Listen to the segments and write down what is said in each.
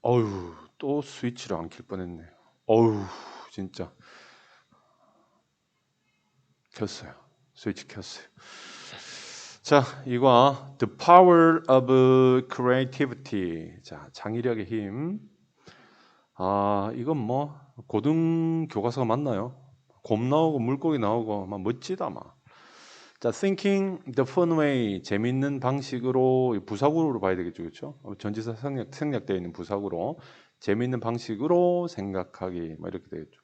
어휴, 또 스위치를 안 킬 뻔했네. 어휴, 진짜 켰어요. 스위치 켰어요. 자, 이거 The Power of Creativity. 자, 창의력의 힘. 아, 이건 뭐 고등 교과서가 맞나요? 곰 나오고 물고기 나오고 막 멋지다 막. 자, thinking the fun way, 재밌는 방식으로 부사구로 봐야 되겠죠, 그렇죠? 전치사 생략되어 있는 부사구로 재밌는 방식으로 생각하기, 뭐 이렇게 되겠죠.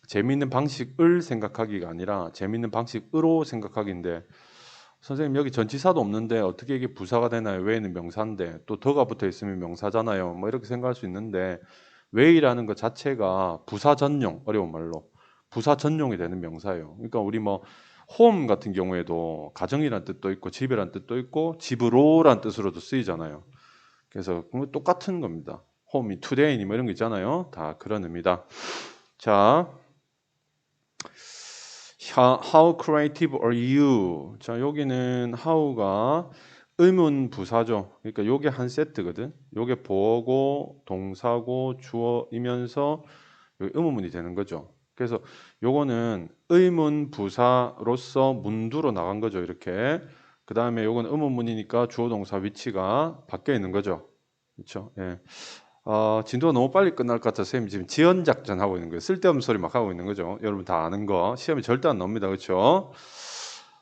재밌는 방식을 생각하기가 아니라 재밌는 방식으로 생각하기인데, 선생님 여기 전치사도 없는데 어떻게 이게 부사가 되나요? 왜는 명사인데 또 더가 붙어 있으면 명사잖아요. 뭐 이렇게 생각할 수 있는데 way라는 것 자체가 부사 전용, 어려운 말로 부사 전용이 되는 명사예요. 그러니까 우리 뭐 홈 같은 경우에도 가정이란 뜻도 있고 집이란 뜻도 있고 집으로란 뜻으로도 쓰이잖아요. 그래서 똑같은 겁니다. 홈이 today니 뭐 이런 거 있잖아요. 다 그런 의미다. 자, how creative are you? 자, 여기는 how가 의문 부사죠. 그러니까 요게 한 세트거든. 요게 보어고 동사고 주어이면서 의문문이 되는 거죠. 그래서 요거는 의문 부사로서 문두로 나간 거죠. 이렇게. 그 다음에 요건 의문문이니까 주어 동사 위치가 바뀌어 있는 거죠. 그렇죠? 예. 진도가 너무 빨리 끝날 것 같아서 선생님 지금 지연 작전 하고 있는 거예요. 쓸데없는 소리 막 하고 있는 거죠. 여러분 다 아는 거. 시험에 절대 안 나옵니다. 그렇죠?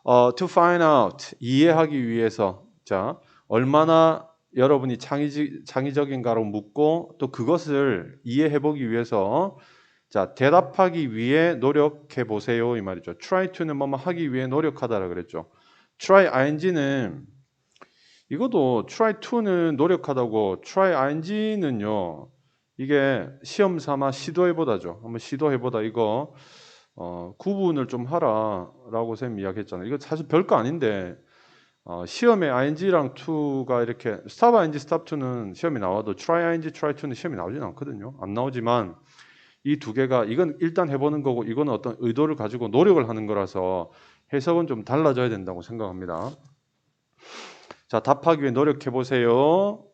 To find out, 이해하기 위해서. 자, 얼마나 여러분이 창의적인가로 묻고 또 그것을 이해해 보기 위해서 자, 대답하기 위해 노력해 보세요 이 말이죠. try to는 뭐뭐 하기 위해 노력하다라 그랬죠. try ing는 이것도 try to는 노력하다고 try ing는요. 이게 시험 삼아 시도해보다죠. 한번 시도해보다 이거 구분을 좀 하라라고 쌤 이야기했잖아요. 이거 사실 별거 아닌데 시험에 ing랑 to가 이렇게 stop ing, stop to는 시험이 나와도 try ing, try to는 시험이 나오진 않거든요. 안 나오지만 이 두 개가 이건 일단 해보는 거고 이거는 어떤 의도를 가지고 노력을 하는 거라서 해석은 좀 달라져야 된다고 생각합니다. 자, 답하기 위해 노력해 보세요.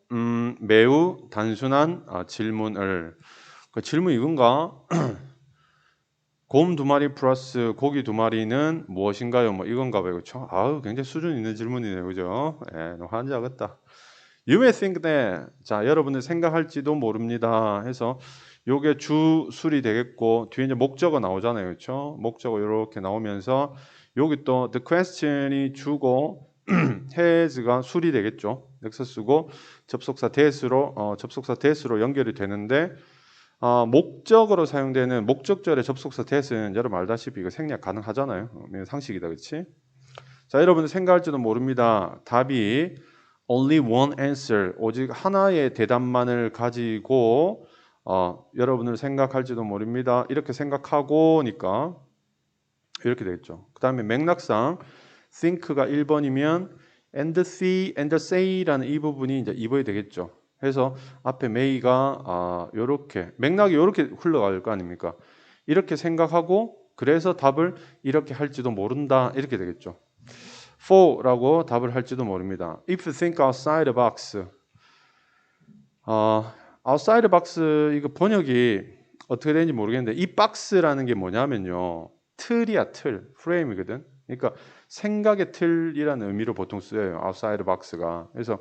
매우 단순한 질문을. 그 질문 이건가? 곰 두 마리 플러스 고기 두 마리는 무엇인가요? 뭐 이건가 봐요. 그렇죠? 아우, 굉장히 수준 있는 질문이네요. 그죠? 예, 환장하겠다. You may think that. 자, 여러분들 생각할지도 모릅니다. 해서 요게 주술이 되겠고 뒤에 이제 목적어 나오잖아요. 그렇죠? 목적어 이렇게 나오면서 여기 또 the question이 주고 has가 술이 되겠죠. 넥서스고 접속사 that으로 연결이 되는데 목적으로 사용되는 목적절의 접속사 that은 여러분 알다시피 이거 생략 가능하잖아요. 상식이다, 그렇지? 자, 여러분들 생각할지도 모릅니다. 답이 only one answer, 오직 하나의 대답만을 가지고 여러분을 생각할지도 모릅니다. 이렇게 생각하고니까 이렇게 되겠죠. 그 다음에 맥락상 think가 1번이면 and see, and say라는 이 부분이 이제 2번이 되겠죠. 해서 앞에 may가 요렇게 맥락이 요렇게 흘러갈 거 아닙니까? 이렇게 생각하고 그래서 답을 이렇게 할지도 모른다 이렇게 되겠죠. for라고 답을 할지도 모릅니다. If you think outside the box, outside the box 이거 번역이 어떻게 되는지 모르겠는데 이 박스라는 게 뭐냐면요. 틀이야, 틀. 프레임이거든. 그러니까 생각의 틀이라는 의미로 보통 쓰여요. outside the box가. 그래서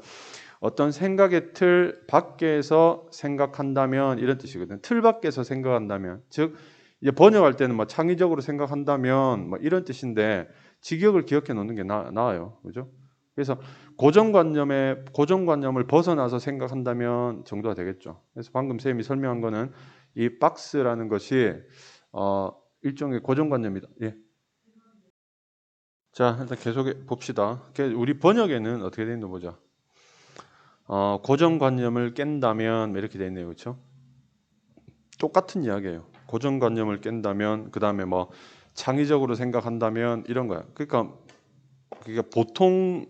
어떤 생각의 틀 밖에서 생각한다면 이런 뜻이거든. 틀 밖에서 생각한다면. 즉 이제 번역할 때는 뭐 창의적으로 생각한다면 뭐 이런 뜻인데 직역을 기억해 놓는 게 나아요. 그죠? 그래서 고정관념을 벗어나서 생각한다면 정도가 되겠죠. 그래서 방금 쌤이 설명한 거는 이 박스라는 것이 일종의 고정관념이다. 예. 자, 일단 계속 봅시다. 우리 번역에는 어떻게 되어 있는 거 보자. 고정관념을 깬다면 이렇게 되어 있네요. 그렇죠? 똑같은 이야기예요. 고정관념을 깬다면 그 다음에 뭐 창의적으로 생각한다면 이런 거야. 그러니까 보통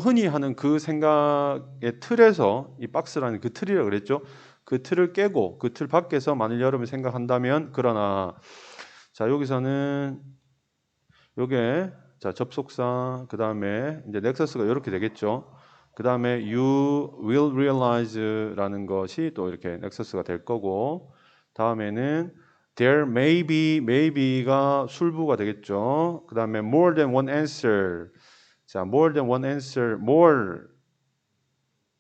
흔히 하는 그 생각의 틀에서 이 박스라는 그 틀이라고 그랬죠. 그 틀을 깨고 그 틀 밖에서 만일 여러분이 생각한다면 그러나 자 여기서는 요게 자 접속사 그 다음에 이제 넥서스가 이렇게 되겠죠. 그 다음에 you will realize라는 것이 또 이렇게 넥서스가 될 거고, 다음에는 there may be, maybe가 술부가 되겠죠. 그 다음에 more than one answer. 자, more than one answer,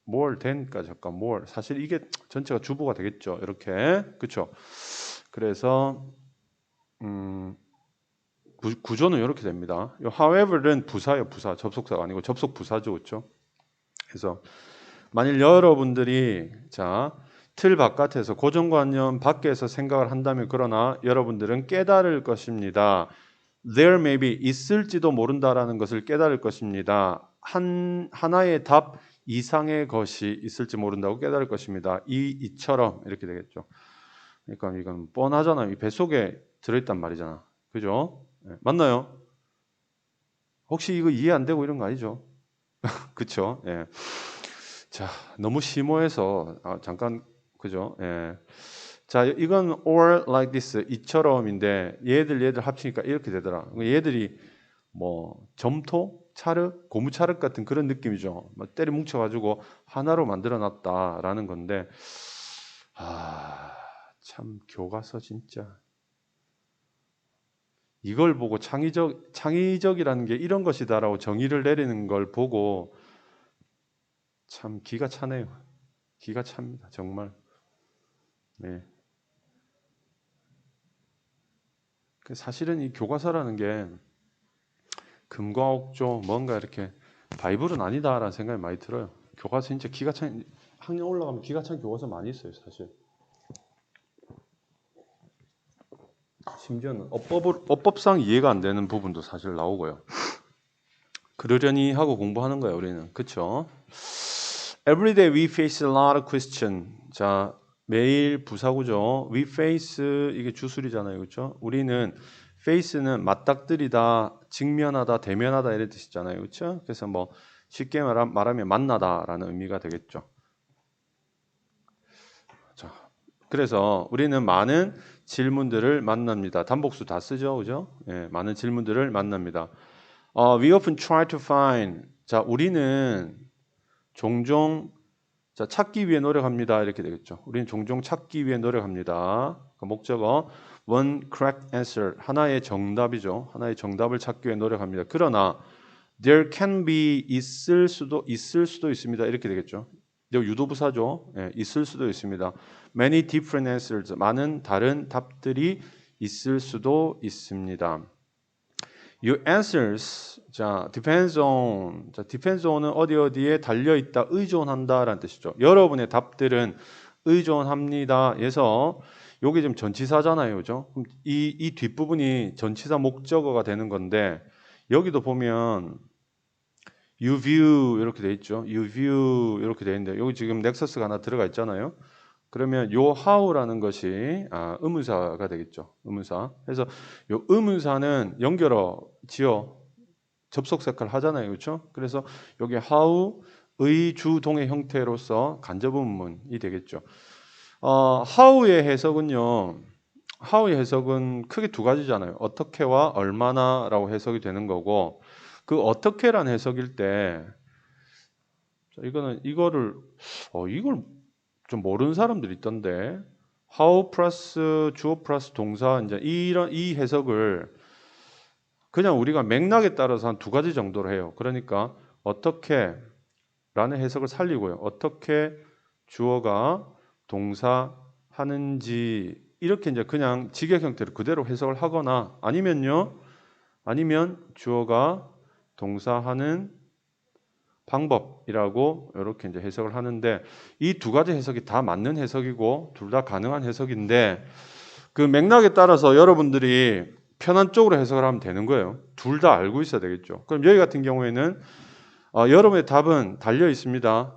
more than까지 잠깐 more. 사실 이게 전체가 주부가 되겠죠. 이렇게, 그렇죠. 그래서 구조는 이렇게 됩니다. however는 부사예요, 부사. 접속사가 아니고 접속 부사죠, 그렇죠? 그래서 만일 여러분들이 틀 바깥에서 고정관념 밖에서 생각을 한다면, 그러나 여러분들은 깨달을 것입니다. There may be, 있을지도 모른다라는 것을 깨달을 것입니다. 하나의 답 이상의 것이 있을지 모른다고 깨달을 것입니다. 이처럼 이렇게 되겠죠. 그러니까 이건 뻔하잖아요. 이 뱃속에 들어있단 말이잖아. 그죠? 네, 맞나요? 혹시 이거 이해 안 되고 이런 거 아니죠? 그렇죠? 예. 자, 너무 심오해서 잠깐, 그죠? 예. 자, 이건 or like this, 이처럼인데 얘들 합치니까 이렇게 되더라. 얘들이 뭐 점토, 찰흙, 고무 찰흙 같은 그런 느낌이죠. 때려 뭉쳐가지고 하나로 만들어놨다라는 건데, 참 교과서 진짜. 이걸 보고 창의적이라는 게 이런 것이다라고 정의를 내리는 걸 보고 참 기가 차네요. 기가 찹니다, 정말. 네. 사실은 이 교과서라는 게 금과 옥조 뭔가 이렇게 바이블은 아니다라는 생각이 많이 들어요. 교과서 진짜 기가 찬, 학년 올라가면 기가 찬 교과서 많이 있어요, 사실. 심지어는 어법상 이해가 안 되는 부분도 사실 나오고요. 그러려니 하고 공부하는 거예요, 우리는. 그렇죠? Every day we face a lot of questions. 자, 매일 부사구죠. We face, 이게 주술이잖아요, 그렇죠? 우리는 face는 맞닥뜨리다, 직면하다, 대면하다 이런 뜻이잖아요, 그렇죠? 그래서 뭐 쉽게 말하면 만나다라는 의미가 되겠죠. 자, 그래서 우리는 많은 질문들을 만납니다. 단복수 다 쓰죠, 그죠? 예, 많은 질문들을 만납니다. We often try to find. 자, 우리는 종종 찾기 위해 노력합니다. 이렇게 되겠죠. 우리는 종종 찾기 위해 노력합니다. 그 목적어 one correct answer, 하나의 정답이죠. 하나의 정답을 찾기 위해 노력합니다. 그러나 there can be, 있을 수도 있습니다. 이렇게 되겠죠. 유도부사죠. 예, 있을 수도 있습니다. Many different answers, 많은 다른 답들이 있을 수도 있습니다. Your answers, depends on. depends on은 어디에 달려 있다, 의존한다라는 뜻이죠. 여러분의 답들은 의존합니다. 그래서 요게 지금 전치사잖아요, 그죠? 그럼 이 뒷부분이 전치사 목적어가 되는 건데, 여기도 보면 you view 이렇게 돼 있죠. you view 이렇게 돼 있는데, 여기 지금 넥서스가 하나 들어가 있잖아요. 그러면 요 how라는 것이 의문사가 되겠죠. 의문사. 그래서 요 의문사는 연결어, 지어, 접속 역할을 하잖아요, 그렇죠? 그래서 여기 how, 의, 주, 동의 형태로서 간접의문이 되겠죠. how의 해석은요. how의 해석은 크게 두 가지잖아요. 어떻게와 얼마나라고 해석이 되는 거고, 그 어떻게란 해석일 때, 이걸 좀 모르는 사람들이 있던데, how 플러스 주어 플러스 동사, 이제 이 해석을 그냥 우리가 맥락에 따라서 한 두 가지 정도로 해요. 그러니까 어떻게라는 해석을 살리고요. 어떻게 주어가 동사 하는지, 이렇게 이제 그냥 직역 형태로 그대로 해석을 하거나, 아니면 주어가 동사하는 방법이라고 이렇게 이제 해석을 하는데, 이 두 가지 해석이 다 맞는 해석이고 둘 다 가능한 해석인데, 그 맥락에 따라서 여러분들이 편한 쪽으로 해석을 하면 되는 거예요. 둘 다 알고 있어야 되겠죠. 그럼 여기 같은 경우에는 여러분의 답은 달려 있습니다.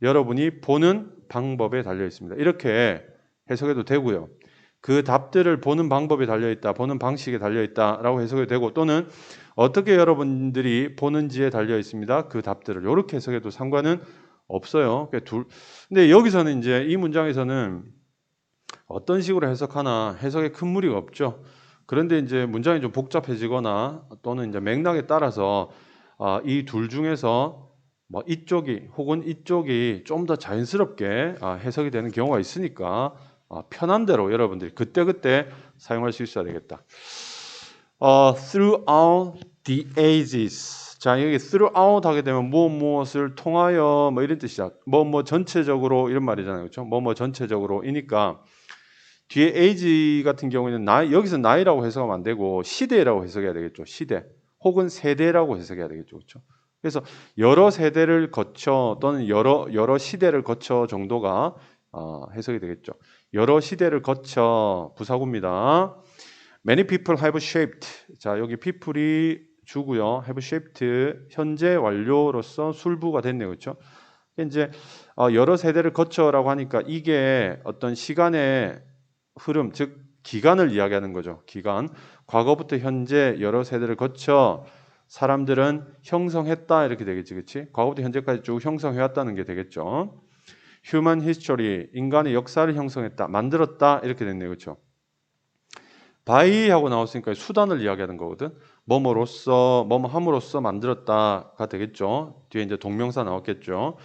여러분이 보는 방법에 달려 있습니다. 이렇게 해석해도 되고요. 그 답들을 보는 방법에 달려 있다, 보는 방식에 달려 있다라고 해석이 되고, 또는 어떻게 여러분들이 보는지에 달려 있습니다. 그 답들을 이렇게 해석해도 상관은 없어요. 근데 여기서는 이제 이 문장에서는 어떤 식으로 해석하나 해석에 큰 무리가 없죠. 그런데 이제 문장이 좀 복잡해지거나 또는 이제 맥락에 따라서 이 둘 중에서 뭐 이쪽이 혹은 이쪽이 좀 더 자연스럽게 해석이 되는 경우가 있으니까 편한 대로 여러분들이 그때그때 사용할 수 있어야 되겠다. Throughout the ages. 자, 여기 throughout 하게 되면 무엇을 통하여 뭐 이런 뜻이야. 뭐 전체적으로 이런 말이잖아요. 그렇죠? 뭐 전체적으로이니까 뒤에 age 같은 경우에는 나이, 여기서 나이라고 해석하면 안 되고 시대라고 해석해야 되겠죠. 시대. 혹은 세대라고 해석해야 되겠죠. 그렇죠? 그래서 여러 세대를 거쳐 또는 여러 시대를 거쳐 정도가 해석이 되겠죠. 여러 시대를 거쳐 부사구입니다. Many people have shaped. 자, 여기 people이 주고요. have shaped 현재 완료로서 술부가 됐네요. 그렇죠? 이제 여러 세대를 거쳐라고 하니까 이게 어떤 시간의 흐름, 즉 기간을 이야기하는 거죠. 기간. 과거부터 현재 여러 세대를 거쳐 사람들은 형성했다 이렇게 되겠지, 그렇지? 과거부터 현재까지 쭉 형성해왔다는 게 되겠죠. Human history, 인간의 역사를 형성했다, 만들었다 이렇게 됐네요, 그렇죠? by 하고 나왔으니까 수단을 이야기하는 거거든. 뭐뭐로써, 뭐뭐함으로써 만들었다가 되겠죠. 뒤에 이제 동명사 나왔겠죠.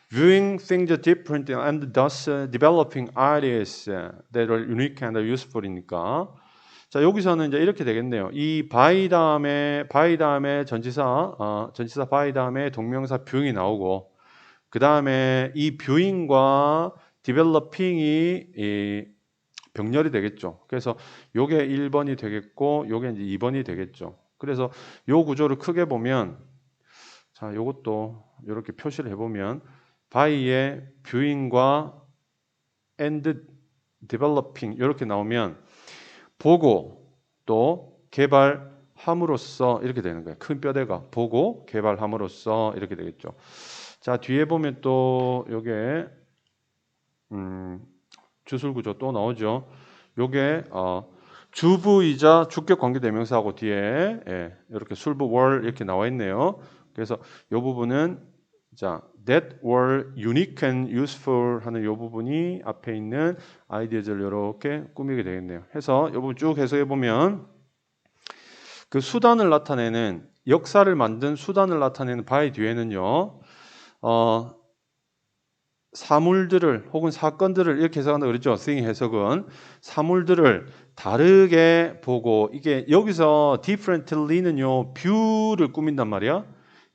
Viewing things differently and thus developing ideas that are unique and useful이니까. 자, 여기서는 이제 이렇게 되겠네요. 이 by 다음에 전치사 by 다음에 동명사 viewing이 나오고 그 다음에 이 viewing과 developing이 병렬이 되겠죠. 그래서 요게 1번이 되겠고 요게 이제 2번이 되겠죠. 그래서 요 구조를 크게 보면 자, 요것도 이렇게 표시를 해보면 by의 viewing과 and developing 이렇게 나오면 보고 또 개발함으로써 이렇게 되는 거예요. 큰 뼈대가 보고 개발함으로써 이렇게 되겠죠. 자, 뒤에 보면 또 요게 주술구조 또 나오죠. 요게 주부이자 주격 관계대명사하고 뒤에 이렇게 술부 월 이렇게 나와 있네요. 그래서 요 부분은 자, that were unique and useful 하는 요 부분이 앞에 있는 아이디어를 이렇게 꾸미게 되겠네요. 해서 요 부분 쭉 해석해 보면 그 수단을 나타내는 역사를 만든 수단을 나타내는 바의 뒤에는요. 사물들을 혹은 사건들을 이렇게 해석한다 그랬죠. 스윙 해석은 사물들을 다르게 보고 이게 여기서 differently는요 view를 꾸민단 말이야.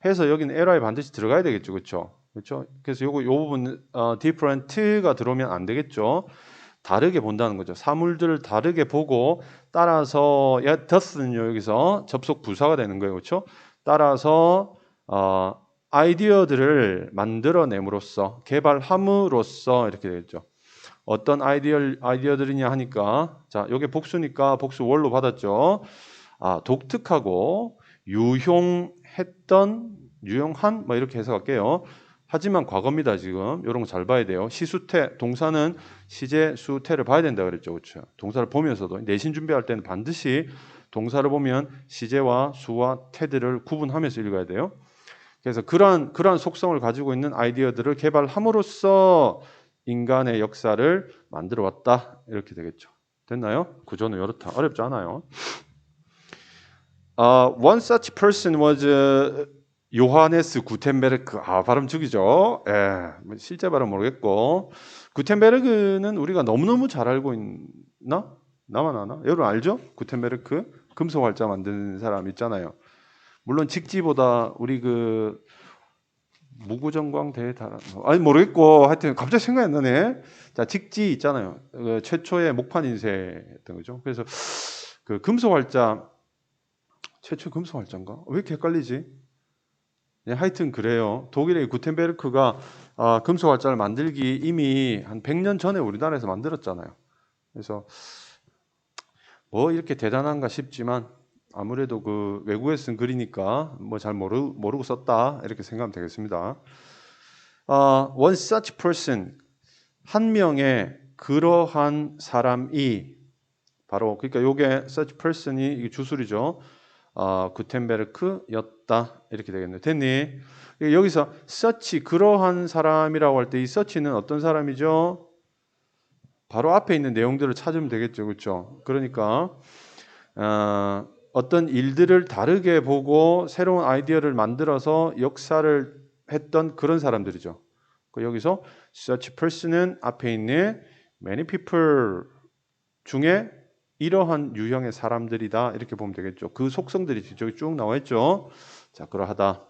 해서 여기는 LI 반드시 들어가야 되겠죠, 그렇죠? 그렇죠? 그래서 요거 요 부분 different가 들어오면 안 되겠죠. 다르게 본다는 거죠. 사물들을 다르게 보고 따라서 thus는요 여기서 접속 부사가 되는 거예요, 그렇죠? 따라서 아이디어들을 만들어냄으로써 개발함으로써 이렇게 되겠죠. 어떤 아이디어들이냐 하니까 자, 요게 복수니까 복수 월로 받았죠. 독특하고 유용한 뭐 이렇게 해석할게요. 하지만 과거입니다. 지금 이런 거 잘 봐야 돼요. 시수태 동사는 시제 수태를 봐야 된다 그랬죠. 그렇죠? 동사를 보면서도 내신 준비할 때는 반드시 동사를 보면 시제와 수와 태들을 구분하면서 읽어야 돼요. 그래서 그러한 속성을 가지고 있는 아이디어들을 개발함으로써 인간의 역사를 만들어 왔다 이렇게 되겠죠. 됐나요? 구조는 이렇다. 어렵지 않아요. One such person was 요하네스 구텐베르크. 발음 죽이죠. 실제 발음 모르겠고 구텐베르크는 우리가 너무너무 잘 알고 있나? 나만 아나? 여러분 알죠? 구텐베르크 금속 활자 만드는 사람 있잖아요. 물론 직지보다 우리 그 무구정광 대달 아니 모르겠고 하여튼 갑자기 생각이 안 나네. 자, 직지 있잖아요. 최초의 목판 인쇄했던 거죠. 그래서 그 금속 활자 최초 금속 활자인가? 왜 이렇게 헷갈리지? 네, 하여튼 그래요. 독일의 구텐베르크가 금속 활자를 만들기 이미 한 100년 전에 우리나라에서 만들었잖아요. 그래서 뭐 이렇게 대단한가 싶지만 아무래도 그 외국에 쓴 글이니까 뭐 잘 모르고 썼다 이렇게 생각하면 되겠습니다. One such person 한 명의 그러한 사람이 바로 그러니까 요게 such person이 이게 주술이죠. 구텐베르크였다 이렇게 되겠네요. 됐니? 여기서 such 그러한 사람이라고 할 때 이 such는 어떤 사람이죠? 바로 앞에 있는 내용들을 찾으면 되겠죠, 그렇죠? 그러니까 어떤 일들을 다르게 보고 새로운 아이디어를 만들어서 역사를 했던 그런 사람들이죠. 여기서 such person은 앞에 있는 many people 중에 이러한 유형의 사람들이다 이렇게 보면 되겠죠. 그 속성들이 뒤쪽에 쭉 나와 있죠. 자, 그러하다.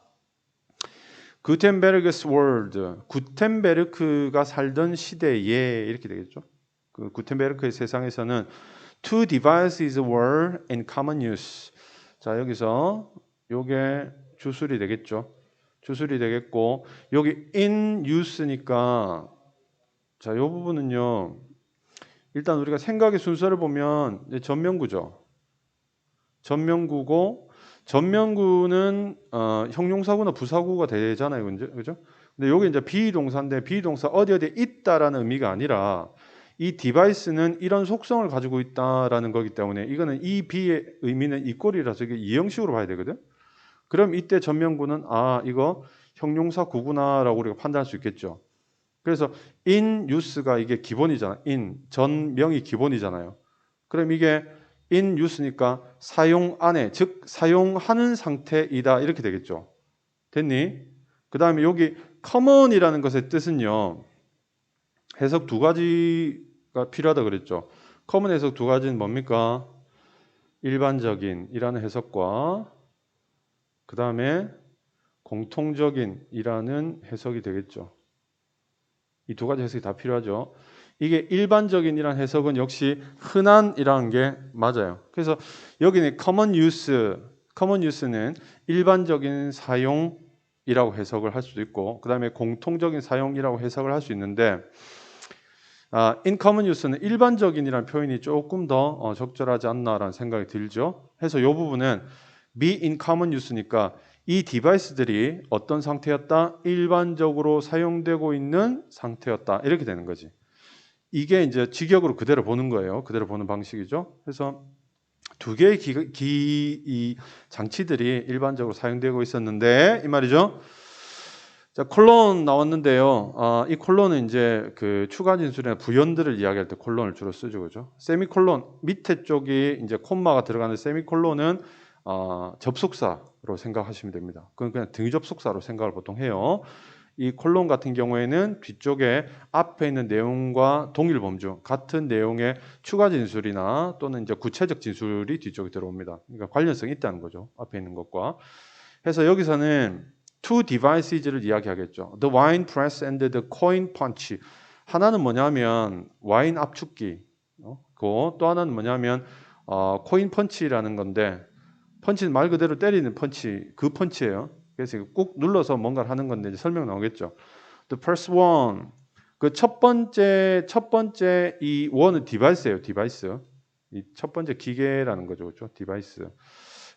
구텐베르그스 월드, 구텐베르크가 살던 시대에 이렇게 되겠죠. 그 구텐베르크의 세상에서는 two devices were in common use. 자, 여기서 요게 주술이 되겠죠. 주술이 되겠고 여기 in use니까 자, 요 부분은요. 일단 우리가 생각의 순서를 보면 전면구죠. 전면구고 전면구는 형용사구나 부사구가 되잖아요, 그죠? 근데 여기 이제 비동사인데 비동사 어디에 있다라는 의미가 아니라 이 디바이스는 이런 속성을 가지고 있다라는 거기 때문에 이거는 이 비의 의미는 이꼴이라서 이게 이형식으로 봐야 되거든. 그럼 이때 전면구는 이거 형용사 구구나라고 우리가 판단할 수 있겠죠. 그래서 in use가 이게 기본이잖아. in 전명이 기본이잖아요. 그럼 이게 in use니까 사용 안에 즉 사용하는 상태이다 이렇게 되겠죠. 됐니? 그 다음에 여기 common이라는 것의 뜻은요. 해석 두 가지가 필요하다 그랬죠. common 해석 두 가지는 뭡니까? 일반적인 이라는 해석과 그 다음에 공통적인 이라는 해석이 되겠죠. 이 두 가지 해석이 다 필요하죠. 이게 일반적인이라는 해석은 역시 흔한이라는 게 맞아요. 그래서 여기는 common use는 일반적인 사용이라고 해석을 할 수도 있고 그 다음에 공통적인 사용이라고 해석을 할 수 있는데 in common use는 일반적인이라는 표현이 조금 더 적절하지 않나라는 생각이 들죠. 그래서 이 부분은 be in common use니까 이 디바이스들이 어떤 상태였다? 일반적으로 사용되고 있는 상태였다. 이렇게 되는 거지. 이게 이제 직역으로 그대로 보는 거예요. 그대로 보는 방식이죠. 그래서 두 개의 이 장치들이 일반적으로 사용되고 있었는데 이 말이죠. 자, 콜론 나왔는데요. 이 콜론은 이제 그 추가 진술이나 부연들을 이야기할 때 콜론을 주로 쓰죠, 그죠? 세미콜론 밑에 쪽이 이제 콤마가 들어가는 세미콜론은 접속사로 생각하시면 됩니다. 그건 그냥 등위 접속사로 생각을 보통 해요. 이 콜론 같은 경우에는 뒤쪽에 앞에 있는 내용과 동일 범주, 같은 내용의 추가 진술이나 또는 이제 구체적 진술이 뒤쪽에 들어옵니다. 그러니까 관련성이 있다는 거죠. 앞에 있는 것과. 해서 여기서는 two devices를 이야기하겠죠. The wine press and the coin punch. 하나는 뭐냐면 와인 압축기, 또 하나는 뭐냐면 코인 펀치라는 건데 펀치는 말 그대로 때리는 펀치, 그 펀치예요. 그래서 꾹 눌러서 뭔가를 하는 건데 이제 설명 나오겠죠. The first one, 그 첫 번째 이 one은 디바이스예요. 디바이스. 이 첫 번째 기계라는 거죠, 그렇죠? 디바이스.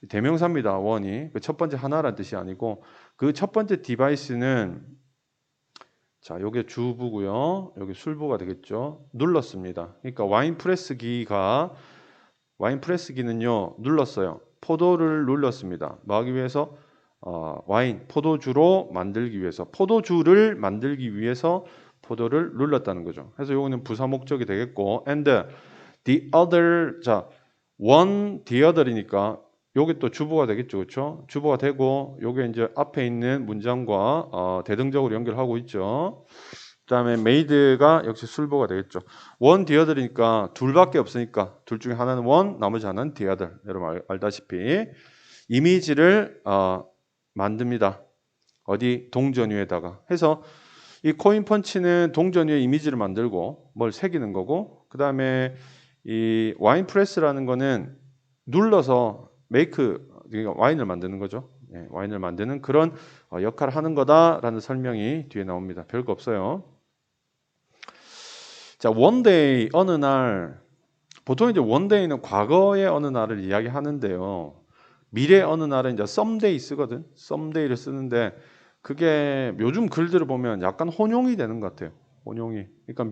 대명사입니다. one이 그 첫 번째 하나라는 뜻이 아니고 그 첫 번째 디바이스는 자, 요게 주부고요. 여기 술부가 되겠죠. 눌렀습니다. 그러니까 와인 프레스기는요 눌렀어요. 포도를 눌렀습니다. 뭐 하기 위해서? 포도주로 만들기 위해서, 포도주를 만들기 위해서 포도를 눌렀다는 거죠. 그래서 요거는 부사 목적이 되겠고, and the other, 자, one, the other이니까 요게 또 주보가 되겠죠, 그렇죠? 주보가 되고, 요게 이제 앞에 있는 문장과 대등적으로 연결하고 있죠. 그다음에 made가 역시 술보가 되겠죠. one, the other이니까 둘밖에 없으니까 둘 중에 하나는 one, 나머지 하나는 the other. 여러분 알다시피 이미지를 만듭니다. 어디? 동전 위에다가 해서 이 코인 펀치는 동전 위에 이미지를 만들고 뭘 새기는 거고 그 다음에 이 와인 프레스라는 거는 눌러서 그러니까 와인을 만드는 거죠. 예, 와인을 만드는 그런 역할을 하는 거다라는 설명이 뒤에 나옵니다. 별거 없어요. 자, one day 어느 날 보통 이제 one day는 과거의 어느 날을 이야기하는데요. 미래 어느 날은 이제 someday 쓰거든. someday를 쓰는데 그게 요즘 글들을 보면 약간 혼용이 되는 것 같아요. 혼용이. 그러니까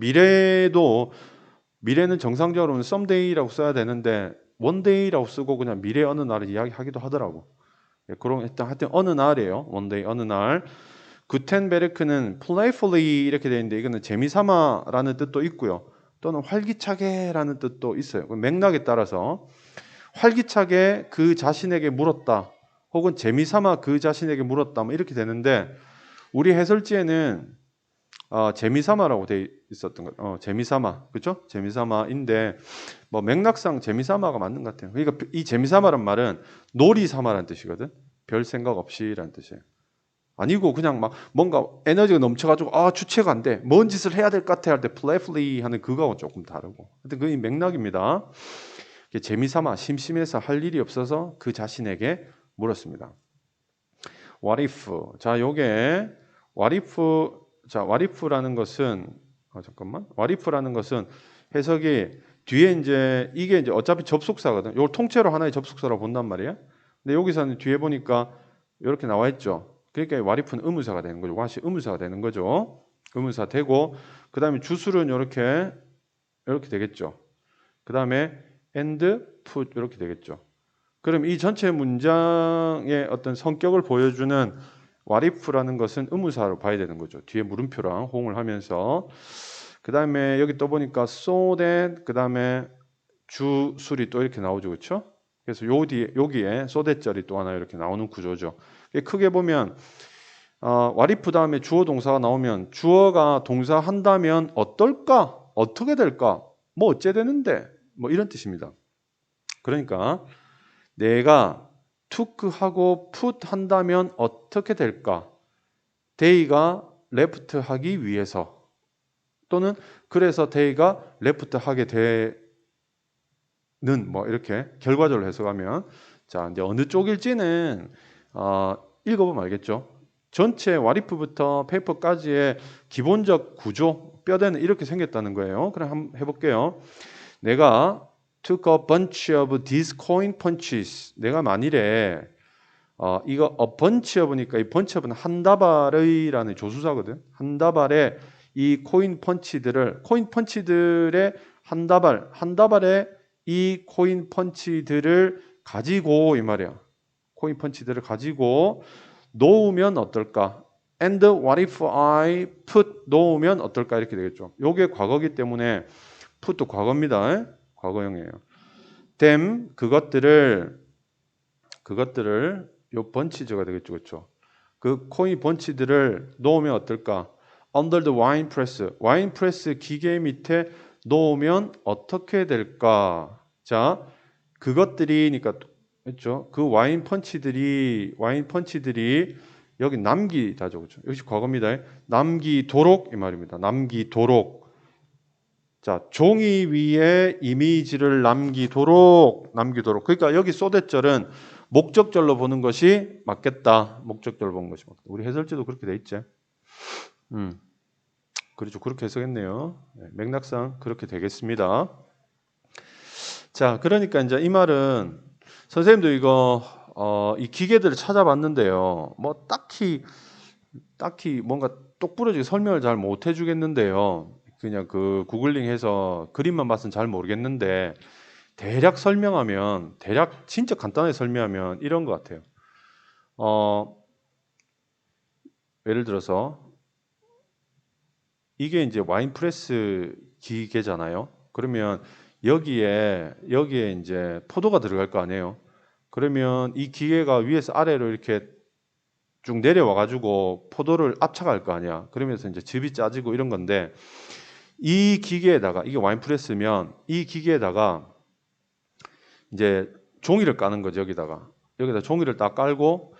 미래는 정상적으로는 someday라고 써야 되는데 one day라고 쓰고 그냥 미래 어느 날을 이야기하기도 하더라고. 그런 하여튼 어느 날이에요. one day 어느 날. 구텐베르크는 playfully 이렇게 되어 있는데 이거는 재미삼아라는 뜻도 있고요. 또는 활기차게라는 뜻도 있어요. 맥락에 따라서 활기차게 그 자신에게 물었다. 혹은 재미삼아 그 자신에게 물었다. 뭐 이렇게 되는데 우리 해설지에는 재미삼아라고 돼 있었던 거. 재미삼아. 그렇죠? 재미삼아인데 뭐 맥락상 재미삼아가 맞는 것 같아요. 그러니까 이 재미삼아란 말은 놀이삼아라는 뜻이거든. 별 생각 없이라는 뜻이에요. 아니고 그냥 막 뭔가 에너지가 넘쳐가지고 주체가 안 돼. 뭔 짓을 해야 될 것 같아 할 때 playfully 하는 그거하고 조금 다르고. 하여튼 그게 맥락입니다. 재미삼아 심심해서 할 일이 없어서 그 자신에게 물었습니다. What if? 자, 요게 what if라는 것은 what if라는 것은 해석이 뒤에 이게 이제 어차피 접속사거든. 요 통째로 하나의 접속사라고 본단 말이야. 근데 여기서는 뒤에 보니까 이렇게 나와 있죠. 그러니까 what if는 의문사가 되는 거죠. what이 의문사가 되는 거죠. 의문사 되고 그다음에 주술은 이렇게 되겠죠. 그다음에 and put 이렇게 되겠죠. 그럼 이 전체 문장의 어떤 성격을 보여주는 what if라는 것은 의문사로 봐야 되는 거죠. 뒤에 물음표랑 호응을 하면서 그 다음에 여기 또 보니까 so that 그 다음에 주술이 또 이렇게 나오죠. 그렇죠? 그래서 여기에 so that 절이 또 하나 이렇게 나오는 구조죠. 크게 보면 what if 다음에 주어 동사가 나오면 주어가 동사 한다면 어떨까? 어떻게 될까? 뭐 어째 되는데? 뭐 이런 뜻입니다. 그러니까 내가 took하고 put 한다면 어떻게 될까? they가 left 하기 위해서 또는 그래서 they가 left 하게 되는 뭐 이렇게 결과적으로 해석하면 자 이제 어느 쪽일지는 읽어보면 알겠죠. 전체 what if부터 paper까지의 기본적 구조 뼈대는 이렇게 생겼다는 거예요. 그럼 한번 해볼게요. 내가 took a bunch of these coin punches. 내가 만일에 이거 a bunch of니까 이 bunch of는 한 다발의라는 조수사거든. 한 다발의 이 코인 펀치들의 한 다발의 이 코인 펀치들을 가지고 이 말이야. 코인 펀치들을 가지고 놓으면 어떨까? And what if I put 놓으면 어떨까? 이렇게 되겠죠. 요게 과거기 때문에 put도 과거입니다. 과거형이에요. them 그것들을 요 번치즈가 되겠죠. 그렇죠? 그 코인 번치들을 놓으면 어떨까? under the wine press 기계 밑에 놓으면 어떻게 될까? 자, 그것들이니까 그렇죠? 그 와인 펀치들이 여기 남기다죠. 그렇죠? 역시 과거입니다. 남기도록 이 말입니다. 남기도록. 자, 종이 위에 이미지를 남기도록. 그러니까 여기 소대절은 목적절로 보는 것이 맞겠다. 목적절로 보는 것이 맞겠다. 우리 해설지도 그렇게 돼 있지. 그렇죠. 그렇게 해석했네요. 맥락상 그렇게 되겠습니다. 자, 그러니까 이제 이 말은 선생님도 이거 이 기계들을 찾아봤는데요. 뭐 딱히 뭔가 똑부러지게 설명을 잘 못 해주겠는데요. 그냥 그 구글링해서 그림만 봐서는 잘 모르겠는데 대략 진짜 간단하게 설명하면 이런 것 같아요. 예를 들어서 이게 이제 와인 프레스 기계잖아요. 그러면 여기에 이제 포도가 들어갈 거 아니에요. 그러면 이 기계가 위에서 아래로 이렇게 쭉 내려와 가지고 포도를 압착할 거 아니야. 그러면서 이제 즙이 짜지고 이런 건데 이 기계에다가 이게 와인 프레스면 이 기계에다가 이제 종이를 까는 거죠. 여기다 종이를 딱 깔고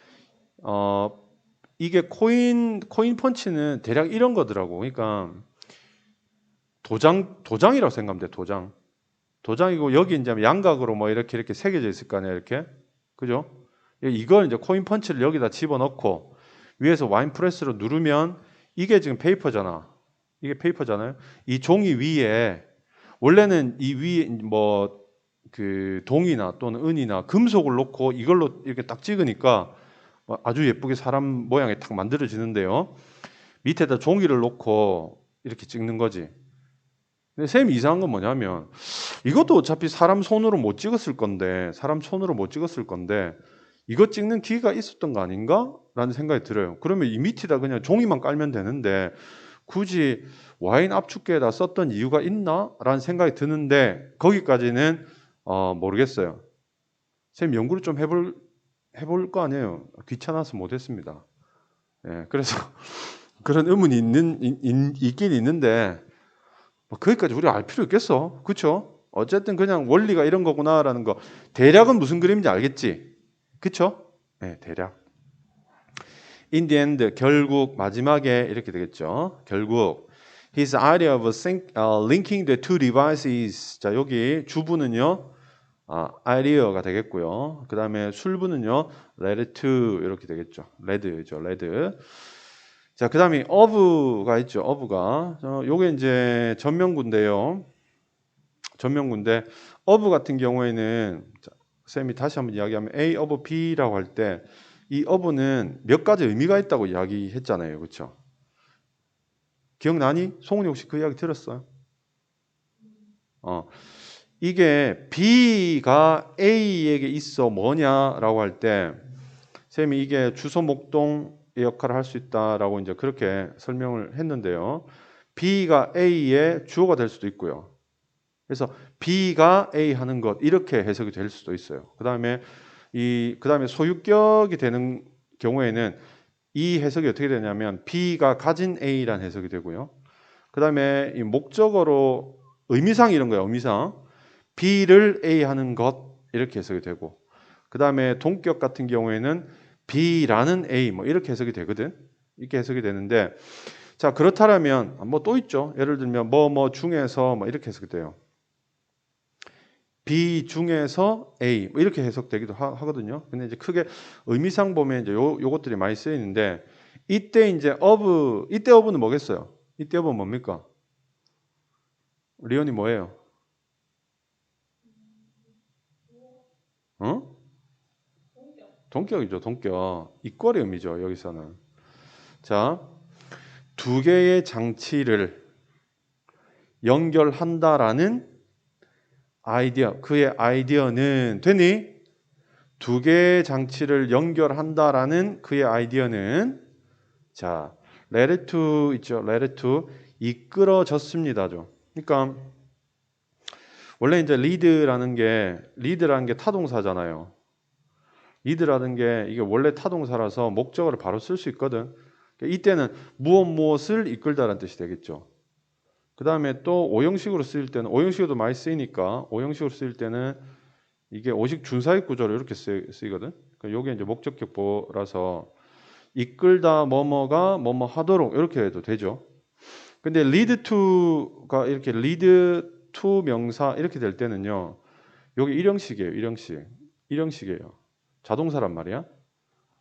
이게 코인 펀치는 대략 이런 거더라고. 그러니까 도장이라고 생각하면 돼. 도장이고 여기 이제 양각으로 뭐 이렇게 새겨져 있을 거 아니야. 이렇게. 그죠? 이걸 이제 코인 펀치를 여기다 집어넣고 위에서 와인 프레스로 누르면 이게 지금 페이퍼잖아. 이게 페이퍼잖아요. 이 종이 위에 원래는 이 위에 뭐 그 동이나 또는 은이나 금속을 놓고 이걸로 이렇게 딱 찍으니까 아주 예쁘게 사람 모양이 딱 만들어지는데요. 밑에다 종이를 놓고 이렇게 찍는 거지. 근데 쌤이 이상한 건 뭐냐면 이것도 어차피 사람 손으로 못 찍었을 건데 이거 찍는 기계가 있었던 거 아닌가? 라는 생각이 들어요. 그러면 이 밑에다 그냥 종이만 깔면 되는데 굳이 와인 압축기에다 썼던 이유가 있나? 라는 생각이 드는데 거기까지는 모르겠어요. 쌤 연구를 좀 해볼 거 아니에요. 귀찮아서 못했습니다. 예, 그래서 그런 의문이 있긴 있는데 뭐 거기까지 우리가 알 필요 있겠어? 그렇죠? 어쨌든 그냥 원리가 이런 거구나라는 거 대략은 무슨 그림인지 알겠지? 그렇죠? 네, 대략. In the end, 결국 마지막에 이렇게 되겠죠. 결국 his idea of linking the two devices. 자, 여기 주부는요. idea가 되겠고요. 그 다음에 술부는요. led to 이렇게 되겠죠. led죠. led. 자, 그 다음에 of가 있죠. of가. 요게 이제 전명구인데요. 전명구인데 of 같은 경우에는 자, 쌤이 다시 한번 이야기하면 A of B라고 할 때 이 of는 몇 가지 의미가 있다고 이야기했잖아요. 그렇죠? 기억나니? 송은이 혹시 그 이야기 들었어요? 이게 B가 A에게 있어 뭐냐라고 할 때 쌤이 이게 주소 목동의 역할을 할 수 있다라고 이제 그렇게 설명을 했는데요. B가 A의 주어가 될 수도 있고요. 그래서 B가 A 하는 것 이렇게 해석이 될 수도 있어요. 그다음에 소유격이 되는 경우에는 이 해석이 어떻게 되냐면 B가 가진 A라는 해석이 되고요. 그다음에 이 목적어로 의미상 이런 거예요. 의미상 B를 A 하는 것 이렇게 해석이 되고 그다음에 동격 같은 경우에는 B라는 A 뭐 이렇게 해석이 되거든. 이렇게 해석이 되는데 자 그렇다면 뭐 또 있죠. 예를 들면 뭐 중에서 뭐 이렇게 해석이 돼요. B 중에서 A 뭐 이렇게 해석되기도 하거든요. 근데 이제 크게 의미상 보면 이제 요것들이 많이 쓰이는데 이때 이제 이때 of는 뭐겠어요? 이때 of는 뭡니까? 리언이 뭐예요? 어? 동격이죠. 동격. 이권의 의미죠. 여기서는. 자, 두 개의 장치를 연결한다라는 아이디어. 그의 아이디어는 되니? 두 개의 장치를 연결한다라는 그의 아이디어는 자, let it to 있죠. let it to 이끌어졌습니다죠. 그러니까 원래 이제 lead라는 게 타동사잖아요. lead라는 게 이게 원래 타동사라서 목적어를 바로 쓸 수 있거든. 그러니까 이때는 무엇을 이끌다라는 뜻이 되겠죠. 그 다음에 또 오형식으로 쓰일 때는 오형식으로도 많이 쓰이니까 오형식으로 쓰일 때는 이게 오식 준사역 구조로 이렇게 쓰이거든. 그러니까 이게 이제 목적격보라서 이끌다 뭐뭐가 뭐뭐 하도록 이렇게 해도 되죠. 근데 lead to가 이렇게 lead to 명사 이렇게 될 때는요. 여기 일형식이에요. 일형식이에요. 자동사란 말이야.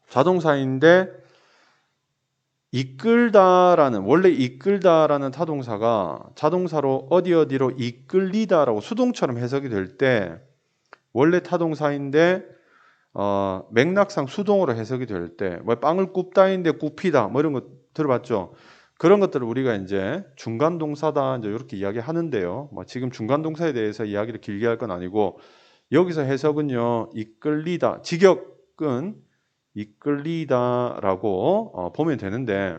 자동사인데 원래 이끌다라는 타동사가 자동사로 어디로 이끌리다라고 수동처럼 해석이 될 때 원래 타동사인데 맥락상 수동으로 해석이 될 때 뭐 빵을 굽다인데 굽히다 뭐 이런 거 들어봤죠? 그런 것들을 우리가 이제 중간 동사다 이제 이렇게 이야기하는데요. 뭐 지금 중간 동사에 대해서 이야기를 길게 할 건 아니고 여기서 해석은요. 이끌리다. 직역은 이끌리다라고 보면 되는데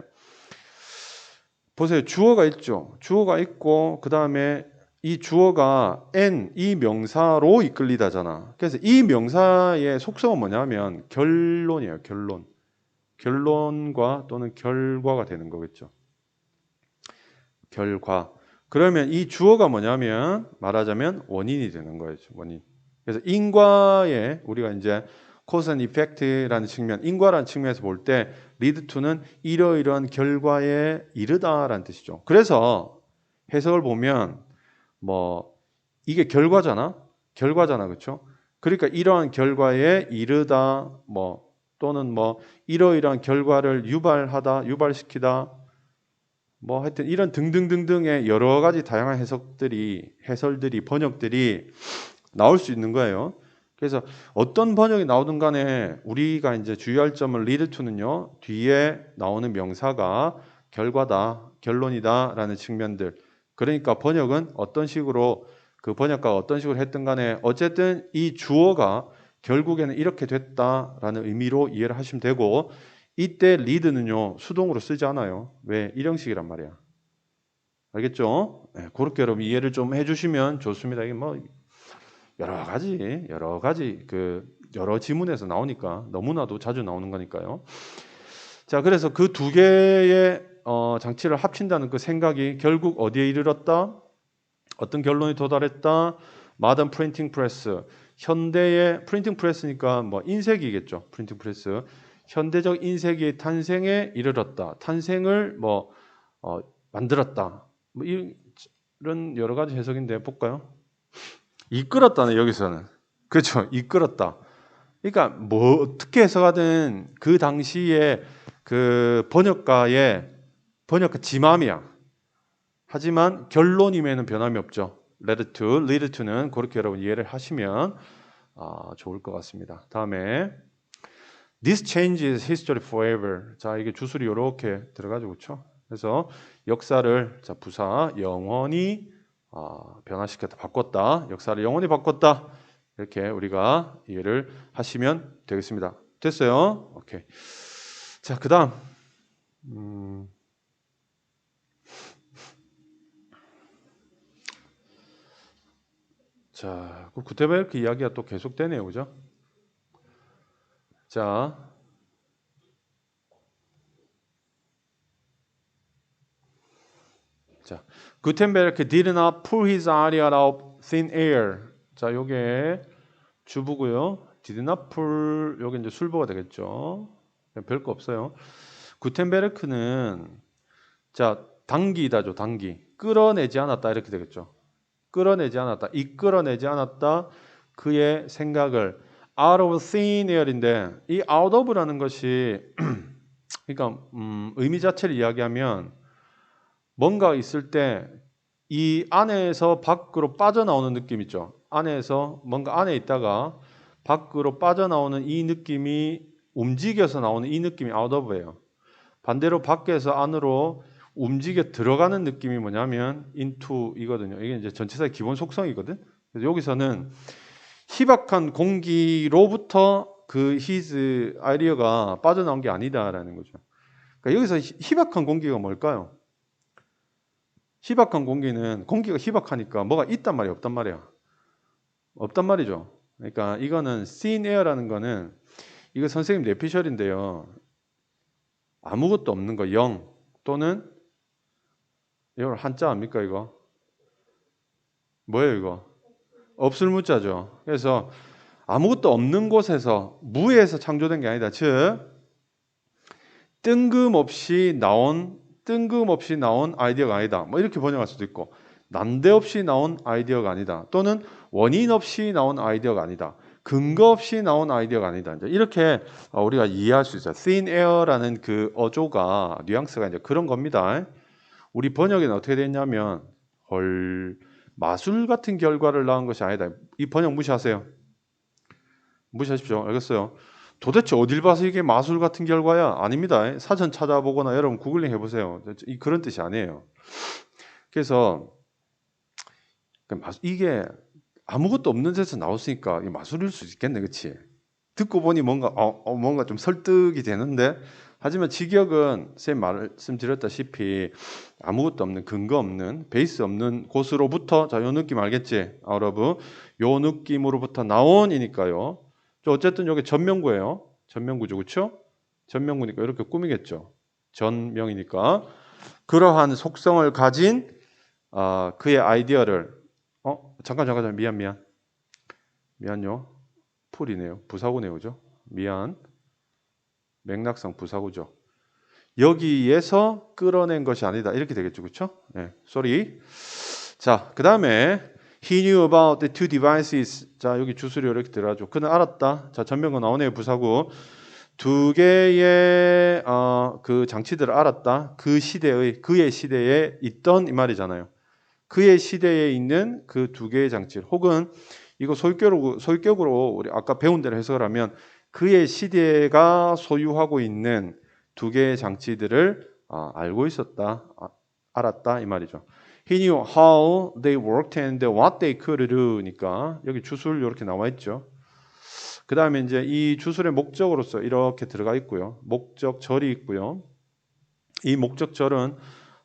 보세요. 주어가 있죠. 주어가 있고 그 다음에 이 주어가 이 명사로 이끌리다잖아. 그래서 이 명사의 속성은 뭐냐면 결론이에요. 결론과 또는 결과가 되는 거겠죠. 결과. 그러면 이 주어가 뭐냐면 말하자면 원인이 되는 거죠. 원인. 그래서 인과에 우리가 이제 cause and effect라는 측면, 인과라는 측면에서 볼 때 lead to는 이러이러한 결과에 이르다라는 뜻이죠. 그래서 해석을 보면 뭐 이게 결과잖아, 그렇죠? 그러니까 이러한 결과에 이르다, 뭐 또는 뭐 이러이러한 결과를 유발시키다, 뭐 하여튼 이런 등등등등의 여러 가지 다양한 해설들이 번역들이 나올 수 있는 거예요. 그래서 어떤 번역이 나오든 간에 우리가 이제 주의할 점은 lead to는요. 뒤에 나오는 명사가 결과다, 결론이다라는 측면들. 그러니까 번역은 그 번역가가 어떤 식으로 했든 간에 어쨌든 이 주어가 결국에는 이렇게 됐다라는 의미로 이해를 하시면 되고 이때 lead는요. 수동으로 쓰지 않아요. 왜? 일형식이란 말이야. 알겠죠? 네, 그렇게 여러분 이해를 좀 해주시면 좋습니다. 이게 뭐 여러 가지 여러 지문에서 나오니까 너무나도 자주 나오는 거니까요. 자, 그래서 그 두 개의 장치를 합친다는 그 생각이 결국 어디에 이르렀다? 어떤 결론에 도달했다? 마던 프린팅 프레스. 현대의 프린팅 프레스니까 뭐 인쇄기겠죠. 프린팅 프레스. 현대적 인쇄기의 탄생에 이르렀다. 탄생을 만들었다. 뭐 이런 여러 가지 해석인데 볼까요? 이끌었다네 여기서는. 그렇죠. 이끌었다. 그러니까 뭐 어떻게 해석하든 그 당시에 그 번역가 지맘이야. 하지만 결론임에는 변함이 없죠. lead to는 그렇게 여러분 이해를 하시면 좋을 것 같습니다. 다음에 this changes history forever. 자, 이게 주술이 이렇게 들어가죠, 그렇죠? 그래서 역사를 자 부사 영원히 변화시켰다, 바꿨다. 역사를 영원히 바꿨다. 이렇게 우리가 이해를 하시면 되겠습니다. 됐어요? 오케이. 자, 그다음 자, 구텐베르크 이야기가 또 계속되네요, 그죠? 자, 구텐베르크 did not pull his idea out of thin air. 자, 요게 주부고요. did not pull 요게 이제 술보가 되겠죠. 별거 없어요. 구텐베르크는 자, 당기다죠, 당기. 끌어내지 않았다 이렇게 되겠죠. 끌어내지 않았다, 이끌어내지 않았다. 그의 생각을 out of thin air인데 이 out of라는 것이 그러니까 의미 자체를 이야기하면 뭔가 있을 때 이 안에서 밖으로 빠져나오는 느낌 있죠. 안에서 뭔가 안에 있다가 밖으로 빠져나오는 이 느낌이 움직여서 나오는 이 느낌이 out of예요. 반대로 밖에서 안으로 움직여 들어가는 느낌이 뭐냐면 into 이거든요. 이게 이제 전치사의 기본 속성이거든. 그래서 여기서는 희박한 공기로부터 그 his 아이디어가 빠져나온 게 아니다라는 거죠. 그러니까 여기서 희박한 공기가 뭘까요? 희박한 공기는 공기가 희박하니까 뭐가 있단 말이야, 없단 말이야? 없단 말이죠. 그러니까 이거는 thin air라는 거는 이거 선생님 내피셜인데요. 아무것도 없는 거 0 또는 이걸 한자 아닙니까 이거? 뭐예요 이거? 없을 무자죠. 그래서 아무것도 없는 곳에서 무에서 창조된 게 아니다. 즉 뜬금없이 나온 아이디어가 아니다. 뭐 이렇게 번역할 수도 있고 난데없이 나온 아이디어가 아니다. 또는 원인 없이 나온 아이디어가 아니다. 근거 없이 나온 아이디어가 아니다. 이제 이렇게 우리가 이해할 수 있어요. thin air라는 그 어조가 뉘앙스가 이제 그런 겁니다. 우리 번역에는 어떻게 됐냐면 헐 마술 같은 결과를 낳은 것이 아니다. 이 번역 무시하세요. 무시하십시오. 알겠어요? 도대체 어딜 봐서 이게 마술 같은 결과야? 아닙니다. 사전 찾아보거나 여러분 구글링 해보세요. 그런 뜻이 아니에요. 그래서 이게 아무것도 없는 데서 나왔으니까 마술일 수 있겠네, 그렇지? 듣고 보니 뭔가 좀 설득이 되는데 하지만 직역은 선생님 말씀드렸다시피 아무것도 없는 근거 없는 베이스 없는 곳으로부터 자, 요 느낌 알겠지? out of 요 느낌으로부터 나온이니까요. 어쨌든 여기 전명구예요. 전명구죠, 그렇죠? 전명구니까 이렇게 꾸미겠죠. 전명이니까 그러한 속성을 가진 그의 아이디어를 잠깐 미안요. 풀이네요. 부사구네요, 그죠? 미안. 맥락상 부사구죠. 여기에서 끌어낸 것이 아니다. 이렇게 되겠죠, 그렇죠? 네, sorry. 자, 그 다음에 he knew about the two devices. 자, 여기 주술이 이렇게 들어가죠. 그는 알았다. 자, 전명구 나오네요, 부사구. 두 개의 그 장치들을 알았다. 그의 시대에 있던 이 말이잖아요. 그의 시대에 있는 그 두 개의 장치, 혹은 이거 소유격으로 우리 아까 배운 대로 해석을 하면 그의 시대가 소유하고 있는 두 개의 장치들을 알고 있었다, 알았다 이 말이죠. He knew how they worked and what they could do니까 여기 주술 이렇게 나와 있죠. 그 다음에 이제 이 주술의 목적으로서 이렇게 들어가 있고요. 목적절이 있고요. 이 목적절은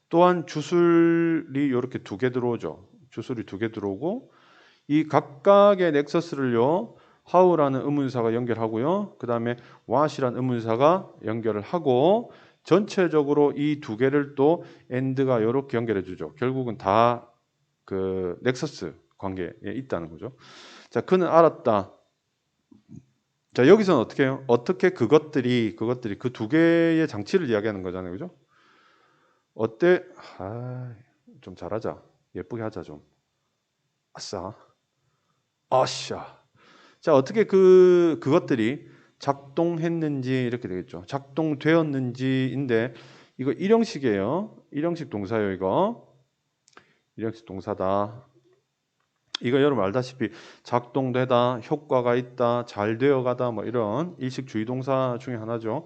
또한 주술이 이렇게 두 개 들어오죠. 주술이 두 개 들어오고 이 각각의 넥서스를요 how라는 의문사가 연결하고요. 그 다음에 what이라는 의문사가 연결을 하고 전체적으로 이 두 개를 또 and가 이렇게 연결해 주죠. 결국은 다 그 넥서스 관계에 있다는 거죠. 자, 그는 알았다. 자, 여기서는 어떻게 해요? 어떻게 그것들이 그 두 개의 장치를 이야기하는 거잖아요. 그죠? 어때? 좀 잘하자. 예쁘게 하자 좀. 아싸. 아샤. 자, 어떻게 그것들이 작동했는지 이렇게 되겠죠. 작동되었는지인데 이거 일형식이에요. 일형식 동사예요, 이거. 일형식 동사다. 이거 여러분 알다시피 작동되다, 효과가 있다, 잘 되어가다 뭐 이런 일식주의 동사 중에 하나죠.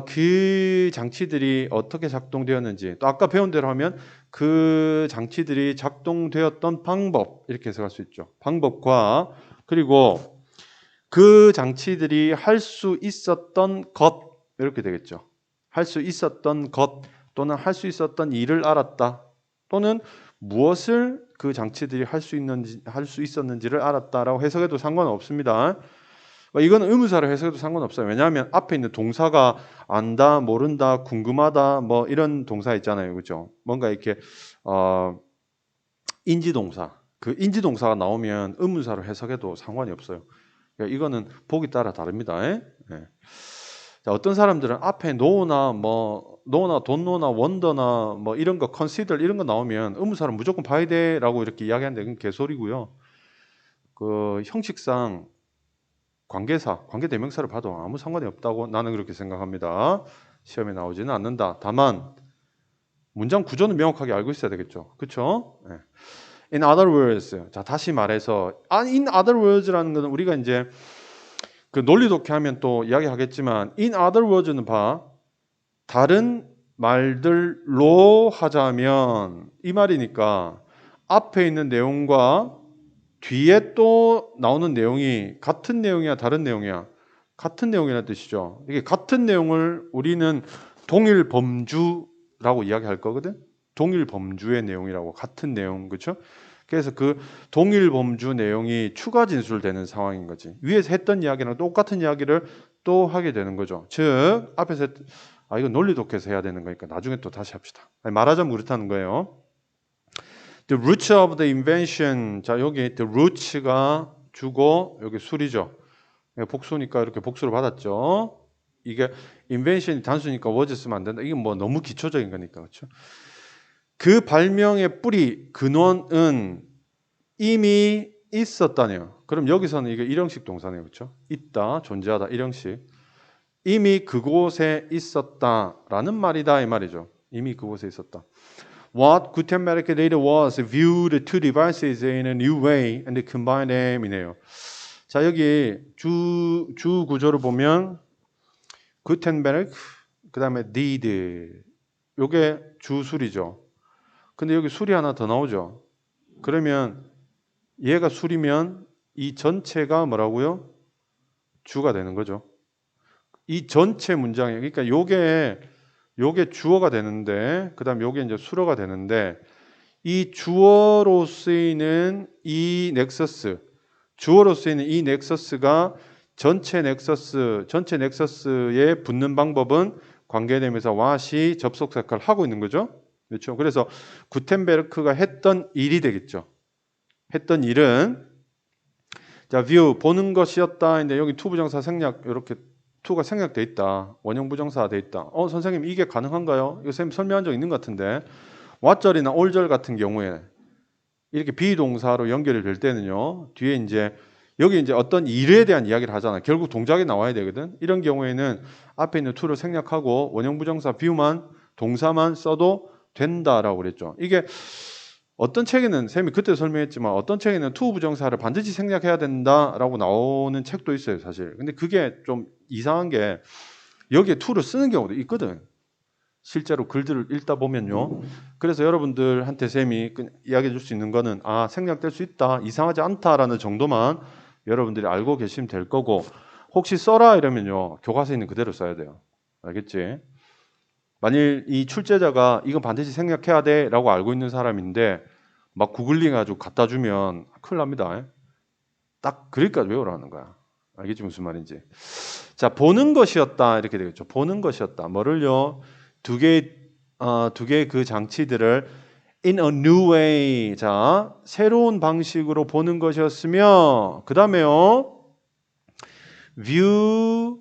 그 장치들이 어떻게 작동되었는지 또 아까 배운 대로 하면 그 장치들이 작동되었던 방법 이렇게 해석할 수 있죠. 방법과 그리고 그 장치들이 할 수 있었던 것 이렇게 되겠죠. 할 수 있었던 것 또는 할 수 있었던 일을 알았다. 또는 무엇을 그 장치들이 할 수 있었는지를 알았다라고 해석해도 상관없습니다. 이건 의문사로 해석해도 상관없어요. 왜냐하면 앞에 있는 동사가 안다, 모른다, 궁금하다 뭐 이런 동사 있잖아요. 그죠? 뭔가 이렇게 인지동사. 그 인지동사가 나오면 의문사로 해석해도 상관이 없어요. 그러니까 이거는 보기 따라 다릅니다. 네. 자, 어떤 사람들은 앞에 no나 don't know나 wonder나 뭐 이런 거 consider 이런 거 나오면 의문사를 무조건 봐야 돼라고 이렇게 이야기하는데 그건 개소리고요. 그 형식상 관계사, 관계대명사를 봐도 아무 상관이 없다고 나는 그렇게 생각합니다. 시험에 나오지는 않는다. 다만 문장 구조는 명확하게 알고 있어야 되겠죠. 그렇죠? 네. In other words, 자 다시 말해서 in other words라는 것은 우리가 이제 그 논리 독해하면 또 이야기하겠지만 in other words는 다른 말들로 하자면 이 말이니까 앞에 있는 내용과 뒤에 또 나오는 내용이 같은 내용이야 다른 내용이야? 같은 내용이라는 뜻이죠. 이게 같은 내용을 우리는 동일 범주라고 이야기할 거거든. 동일 범주의 내용이라고 같은 내용 그렇죠? 그래서 그 동일 범주 내용이 추가 진술되는 상황인 거지. 위에서 했던 이야기랑 똑같은 이야기를 또 하게 되는 거죠. 즉 앞에서 이거 논리 독해서 해야 되는 거니까 나중에 또 다시 합시다. 말하자면 그렇다는 거예요. The roots of the invention. 자 여기 the roots가 주고 여기 술이죠. 복수니까 이렇게 복수를 받았죠. 이게 invention이 단수니까 was 쓰면 안 된다. 이게 뭐 너무 기초적인 거니까 그렇죠. 그 발명의 뿌리 근원은 이미 있었다네요. 그럼 여기서는 이게 일형식 동사네요. 그렇죠? 있다, 존재하다, 일형식. 이미 그곳에 있었다라는 말이다 이 말이죠. 이미 그곳에 있었다. What Gutenberg did was view the two devices in a new way and combine them 이네요. 자 여기 주 구조를 보면 Gutenberg 그 다음에 did 요게 주술이죠. 근데 여기 술이 하나 더 나오죠. 그러면 얘가 술이면 이 전체가 뭐라고요? 주가 되는 거죠. 이 전체 문장에 그러니까 요게 주어가 되는데 그다음 요게 이제 수어가 되는데 이 주어로 쓰이는 이 넥서스 주어로 쓰이는 이 넥서스가 전체 넥서스에 붙는 방법은 관계대명사 what이 접속사 역할을 하고 있는 거죠. 그렇죠? 그래서 구텐베르크가 했던 일이 되겠죠. 했던 일은 자 view 보는 것이었다. 근데 여기 to 부정사 생략 이렇게 to가 생략돼 있다. 원형 부정사가 돼 있다. 선생님 이게 가능한가요? 이거 선생님 설명한 적 있는 것 같은데 what절이나 all절 같은 경우에 이렇게 비동사로 연결이 될 때는요. 뒤에 이제 여기 이제 어떤 일에 대한 이야기를 하잖아. 결국 동작이 나와야 되거든. 이런 경우에는 앞에 있는 to를 생략하고 원형 부정사 view만 동사만 써도 된다라고 그랬죠. 이게 어떤 책에는 쌤이 그때 설명했지만 어떤 책에는 to 부정사를 반드시 생략해야 된다라고 나오는 책도 있어요, 사실. 근데 그게 좀 이상한 게 여기에 to를 쓰는 경우도 있거든. 실제로 글들을 읽다 보면요. 그래서 여러분들한테 쌤이 이야기해 줄 수 있는 거는 생략될 수 있다, 이상하지 않다라는 정도만 여러분들이 알고 계시면 될 거고 혹시 써라 이러면요. 교과서에 있는 그대로 써야 돼요. 알겠지? 만일 이 출제자가 이건 반드시 생략해야 돼라고 알고 있는 사람인데 막 구글링 해가지고 갖다 주면 큰일 납니다. 딱 거기까지 외우라는 거야. 알겠지 무슨 말인지. 자, 보는 것이었다 이렇게 되겠죠. 보는 것이었다. 뭐를요? 두 개의 그 장치들을 in a new way. 자, 새로운 방식으로 보는 것이었으며 그 다음에요. view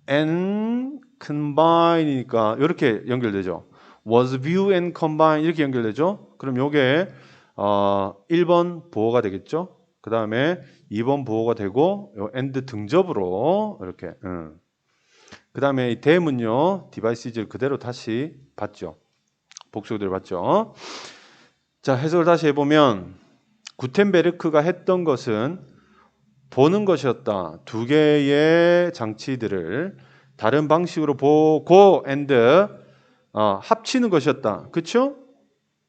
and combine이니까 이렇게 연결되죠. was view and combine 이렇게 연결되죠. 그럼 요게 1번 보호가 되겠죠. 그 다음에 2번 보호가 되고 요 and 등접으로 이렇게 그 다음에 이 대문요 디바이스를 그대로 다시 봤죠. 복수 그대로 봤죠. 자, 해석을 다시 해보면 구텐베르크가 했던 것은 보는 것이었다. 두 개의 장치들을 다른 방식으로 보고 and 합치는 것이었다. 그렇죠?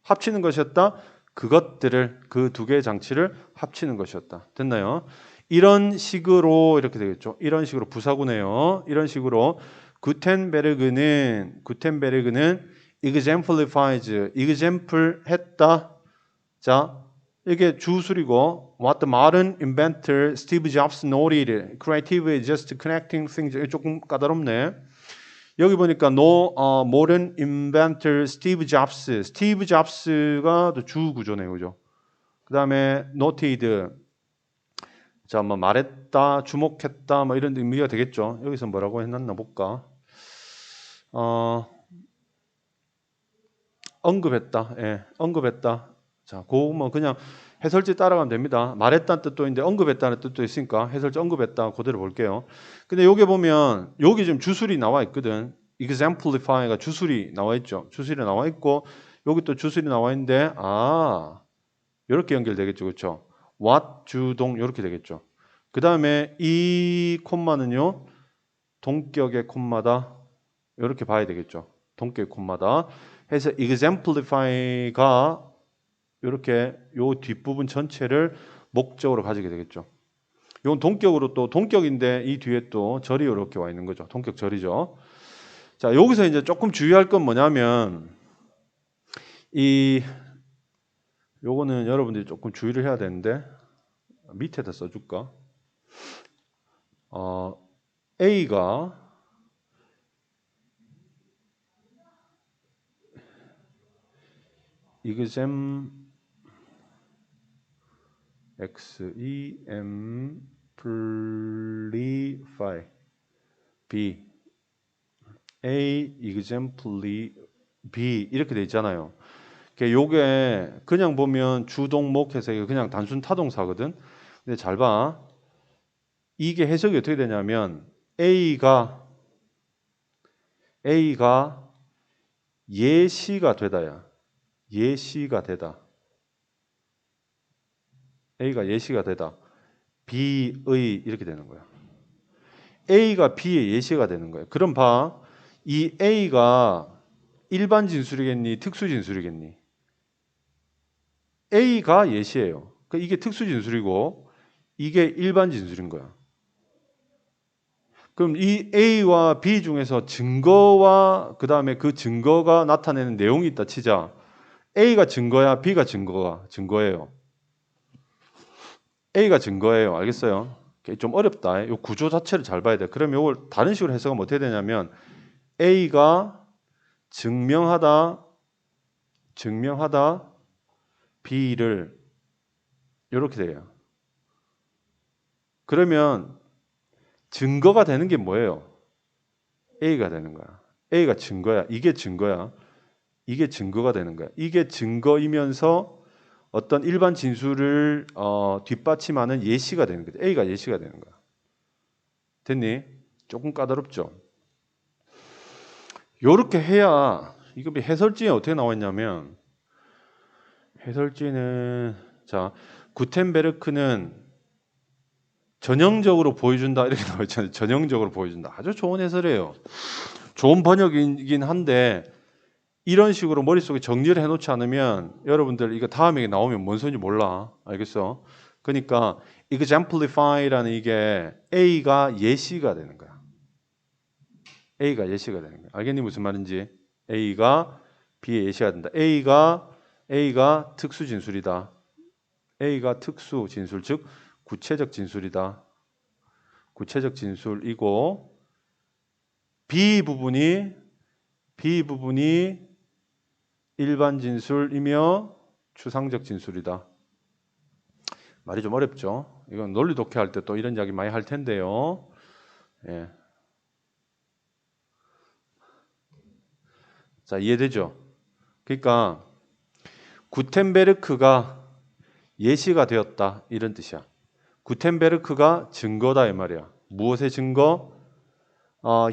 합치는 것이었다. 그것들을 그 두 개의 장치를 합치는 것이었다. 됐나요? 이런 식으로 이렇게 되겠죠. 이런 식으로 부사구네요. 이런 식으로 구텐베르그는 exemplifies, example 했다. 자, 이게 주술이고 what the modern inventor Steve Jobs noted, creative is just connecting things. 조금 까다롭네. 여기 보니까 modern inventor Steve Jobs가 또 주 구조네요, 그죠? 그 다음에 noted, 자, 뭐 말했다, 주목했다, 뭐 이런 의미가 되겠죠. 여기서 뭐라고 해놨나 볼까? 언급했다, 예, 언급했다. 자, 뭐 그냥 해설지 따라가면 됩니다. 말했다는 뜻도 있는데 언급했다는 뜻도 있으니까 해설지 언급했다 그대로 볼게요. 근데 여기 보면 여기 지금 주술이 나와 있거든. exemplify가 주술이 나와 있죠. 주술이 나와 있고 여기 또 주술이 나와 있는데 이렇게 연결되겠죠, 그렇죠? what 주동 이렇게 되겠죠. 그 다음에 이 콤마는요 동격의 콤마다 이렇게 봐야 되겠죠. 동격의 콤마다 해서 exemplify가 이렇게 요 뒷부분 전체를 목적으로 가지게 되겠죠. 이건 동격으로 또 동격인데 이 뒤에 또 절이 이렇게 와 있는 거죠. 동격 절이죠. 자, 여기서 이제 조금 주의할 건 뭐냐면 요거는 여러분들이 조금 주의를 해야 되는데 밑에다 써줄까? A가 exemplify B A exemplify B 이렇게 돼 있잖아요. 요게 그냥 보면 주동목해서 그냥 단순 타동사거든. 근데 잘 봐. 이게 해석이 어떻게 되냐면 A가 예시가 되다야. 예시가 되다. A가 예시가 되다. B의 이렇게 되는 거야. A가 B의 예시가 되는 거야. 그럼 봐. 이 A가 일반 진술이겠니? 특수 진술이겠니? A가 예시예요. 그러니까 이게 특수 진술이고 이게 일반 진술인 거야. 그럼 이 A와 B 중에서 증거와 그 다음에 그 증거가 나타내는 내용이 있다 치자. A가 증거야, B가 증거예요. A가 증거예요. 알겠어요? 좀 어렵다. 이 구조 자체를 잘 봐야 돼. 그럼 이걸 다른 식으로 해석하면 어떻게 되냐면 A가 증명하다 B를 이렇게 돼요. 그러면 증거가 되는 게 뭐예요? A가 되는 거야. A가 증거야. 이게 증거야. 이게 증거가 되는 거야. 이게 증거이면서 어떤 일반 진술을 뒷받침하는 예시가 되는 거야. A가 예시가 되는 거야. 됐니? 조금 까다롭죠? 요렇게 해야 이거 해설지에 어떻게 나와 있냐면 해설지는 자 구텐베르크는 전형적으로 보여준다 이렇게 나와 있잖아요. 전형적으로 보여준다. 아주 좋은 해설이에요. 좋은 번역이긴 한데 이런 식으로 머릿속에 정리를 해놓지 않으면 여러분들 이거 다음에 나오면 뭔 소리인지 몰라. 알겠어? 그러니까 exemplify라는 이게 A가 예시가 되는 거야. A가 예시가 되는 거야. 알겠니 무슨 말인지? A가 B의 예시가 된다. A가 특수 진술이다. A가 특수 진술 즉 구체적 진술이다. 구체적 진술이고 B 부분이 일반 진술이며 추상적 진술이다. 말이 좀 어렵죠. 이건 논리 독해할 때 또 이런 이야기 많이 할 텐데요. 예. 자, 이해되죠? 그러니까 구텐베르크가 예시가 되었다 이런 뜻이야. 구텐베르크가 증거다 이 말이야. 무엇의 증거?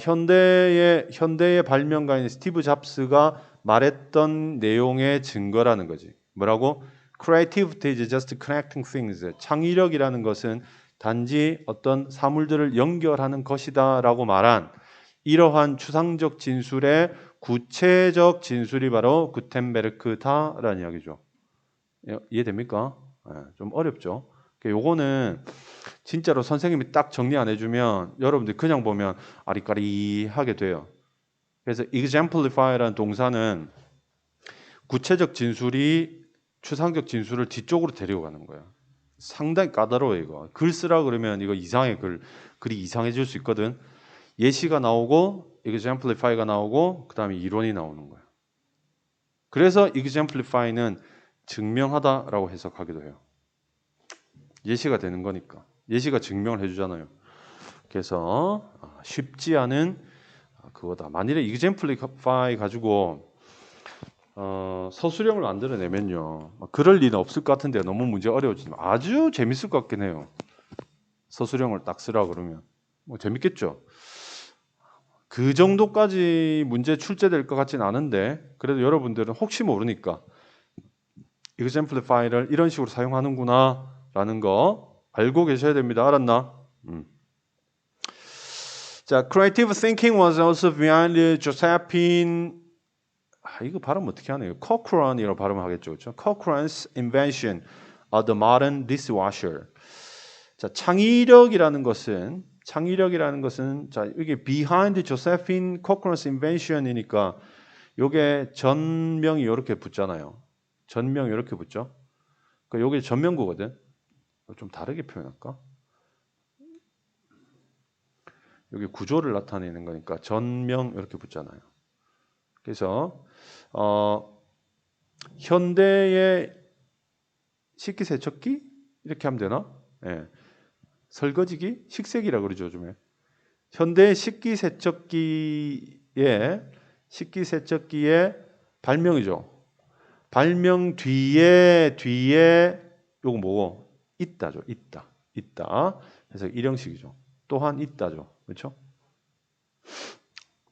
현대의 발명가인 스티브 잡스가 말했던 내용의 증거라는 거지. 뭐라고? Creativity is just connecting things. 창의력이라는 것은 단지 어떤 사물들을 연결하는 것이다라고 말한 이러한 추상적 진술의 구체적 진술이 바로 구텐베르크다라는 이야기죠. 이해됩니까? 좀 어렵죠. 요거는 진짜로 선생님이 딱 정리 안 해주면 여러분들 그냥 보면 아리까리하게 돼요. 그래서 exemplify라는 동사는 구체적 진술이 추상적 진술을 뒤쪽으로 데리고 가는 거예요. 상당히 까다로워 이거. 글 쓰라 그러면 이거 이상해 글이 이상해질 수 있거든. 예시가 나오고 exemplify가 나오고 그 다음에 이론이 나오는 거예요. 그래서 exemplify는 증명하다라고 해석하기도 해요. 예시가 되는 거니까. 예시가 증명을 해주잖아요. 그래서 쉽지 않은 그거다. 만일에 exemplify 가지고 서술형을 만들어내면요. 그럴 리는 없을 것 같은데 너무 문제 어려워지면 아주 재밌을 것 같긴 해요. 서술형을 딱 쓰라 그러면 뭐 재밌겠죠. 그 정도까지 문제 출제될 것 같진 않은데 그래도 여러분들은 혹시 모르니까 exemplify를 이런 식으로 사용하는구나 라는 거 알고 계셔야 됩니다. 알았나? 자, creative thinking was also behind Josephine 이거 발음 어떻게 하네요? Cochrane이라고 발음하겠죠, 그렇죠? Cochrane's invention of the modern dishwasher. 자, 창의력이라는 것은 자, 이게 behind Josephine Cochrane's invention이니까 요게 전명이 이렇게 붙잖아요. 전명이 이렇게 붙죠. 그러니까 요게 전명구거든. 좀 다르게 표현할까? 여기 구조를 나타내는 거니까 전명 이렇게 붙잖아요. 그래서 현대의 식기세척기 이렇게 하면 되나? 예. 설거지기, 식세기라 그러죠, 요즘에. 현대 식기세척기의 발명이죠. 발명 뒤에 요거 뭐고? 있다죠. 있다. 그래서 일형식이죠. 또한 있다죠. 그렇죠?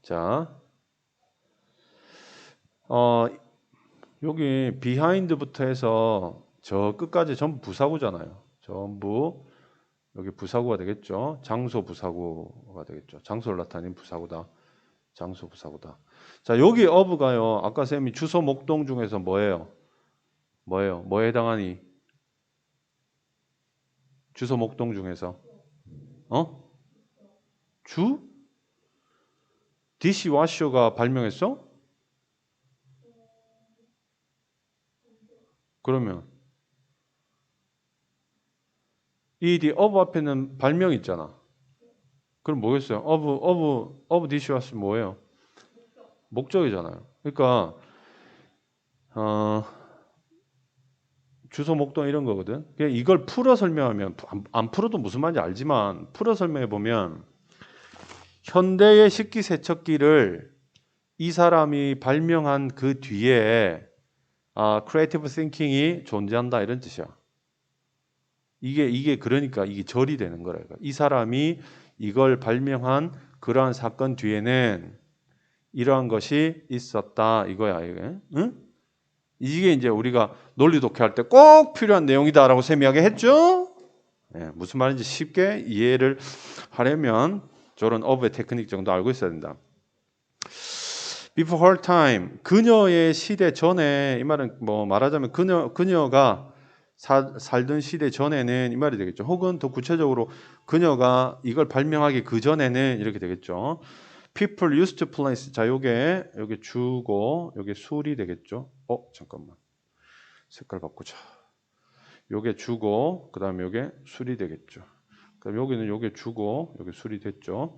자, 여기 behind부터 해서 저 끝까지 전부 부사구잖아요. 전부 여기 부사구가 되겠죠. 장소 부사구가 되겠죠. 장소를 나타내는 부사구다. 장소 부사구다. 자, 여기 of가요. 아까 쌤이 주소 목동 중에서 뭐예요? 뭐에 해당하니? 주소 목동 중에서 주? 디시와셔가 발명했어? 그러면 이 of 앞에는 발명 있잖아. 그럼 뭐겠어요? of 디시와셔 뭐예요? 목적이잖아요. 그러니까 주소 목동 이런 거거든. 이걸 풀어 설명하면 안 풀어도 무슨 말인지 알지만 풀어 설명해 보면 현대의 식기세척기를 이 사람이 발명한 그 뒤에 크리에이티브 띵킹이 존재한다 이런 뜻이야. 이게 그러니까 이게 절이 되는 거라. 이 사람이 이걸 발명한 그러한 사건 뒤에는 이러한 것이 있었다 이거야. 이게. 응? 이게 이제 우리가 논리 독해할 때 꼭 필요한 내용이다라고 쌤이 이야기했죠. 네, 무슨 말인지 쉽게 이해를 하려면 저런 of의 테크닉 정도 알고 있어야 된다. Before her time, 그녀의 시대 전에 이 말은 뭐 말하자면 그녀가 살던 시대 전에는 이 말이 되겠죠. 혹은 더 구체적으로 그녀가 이걸 발명하기 그 전에는 이렇게 되겠죠. People used to place. 자, 요게 주고 요게 술이 되겠죠. 잠깐만. 색깔 바꾸자. 요게 주고 그다음에 요게 술이 되겠죠. 그럼 여기는 요게 주고 요게 술이 됐죠.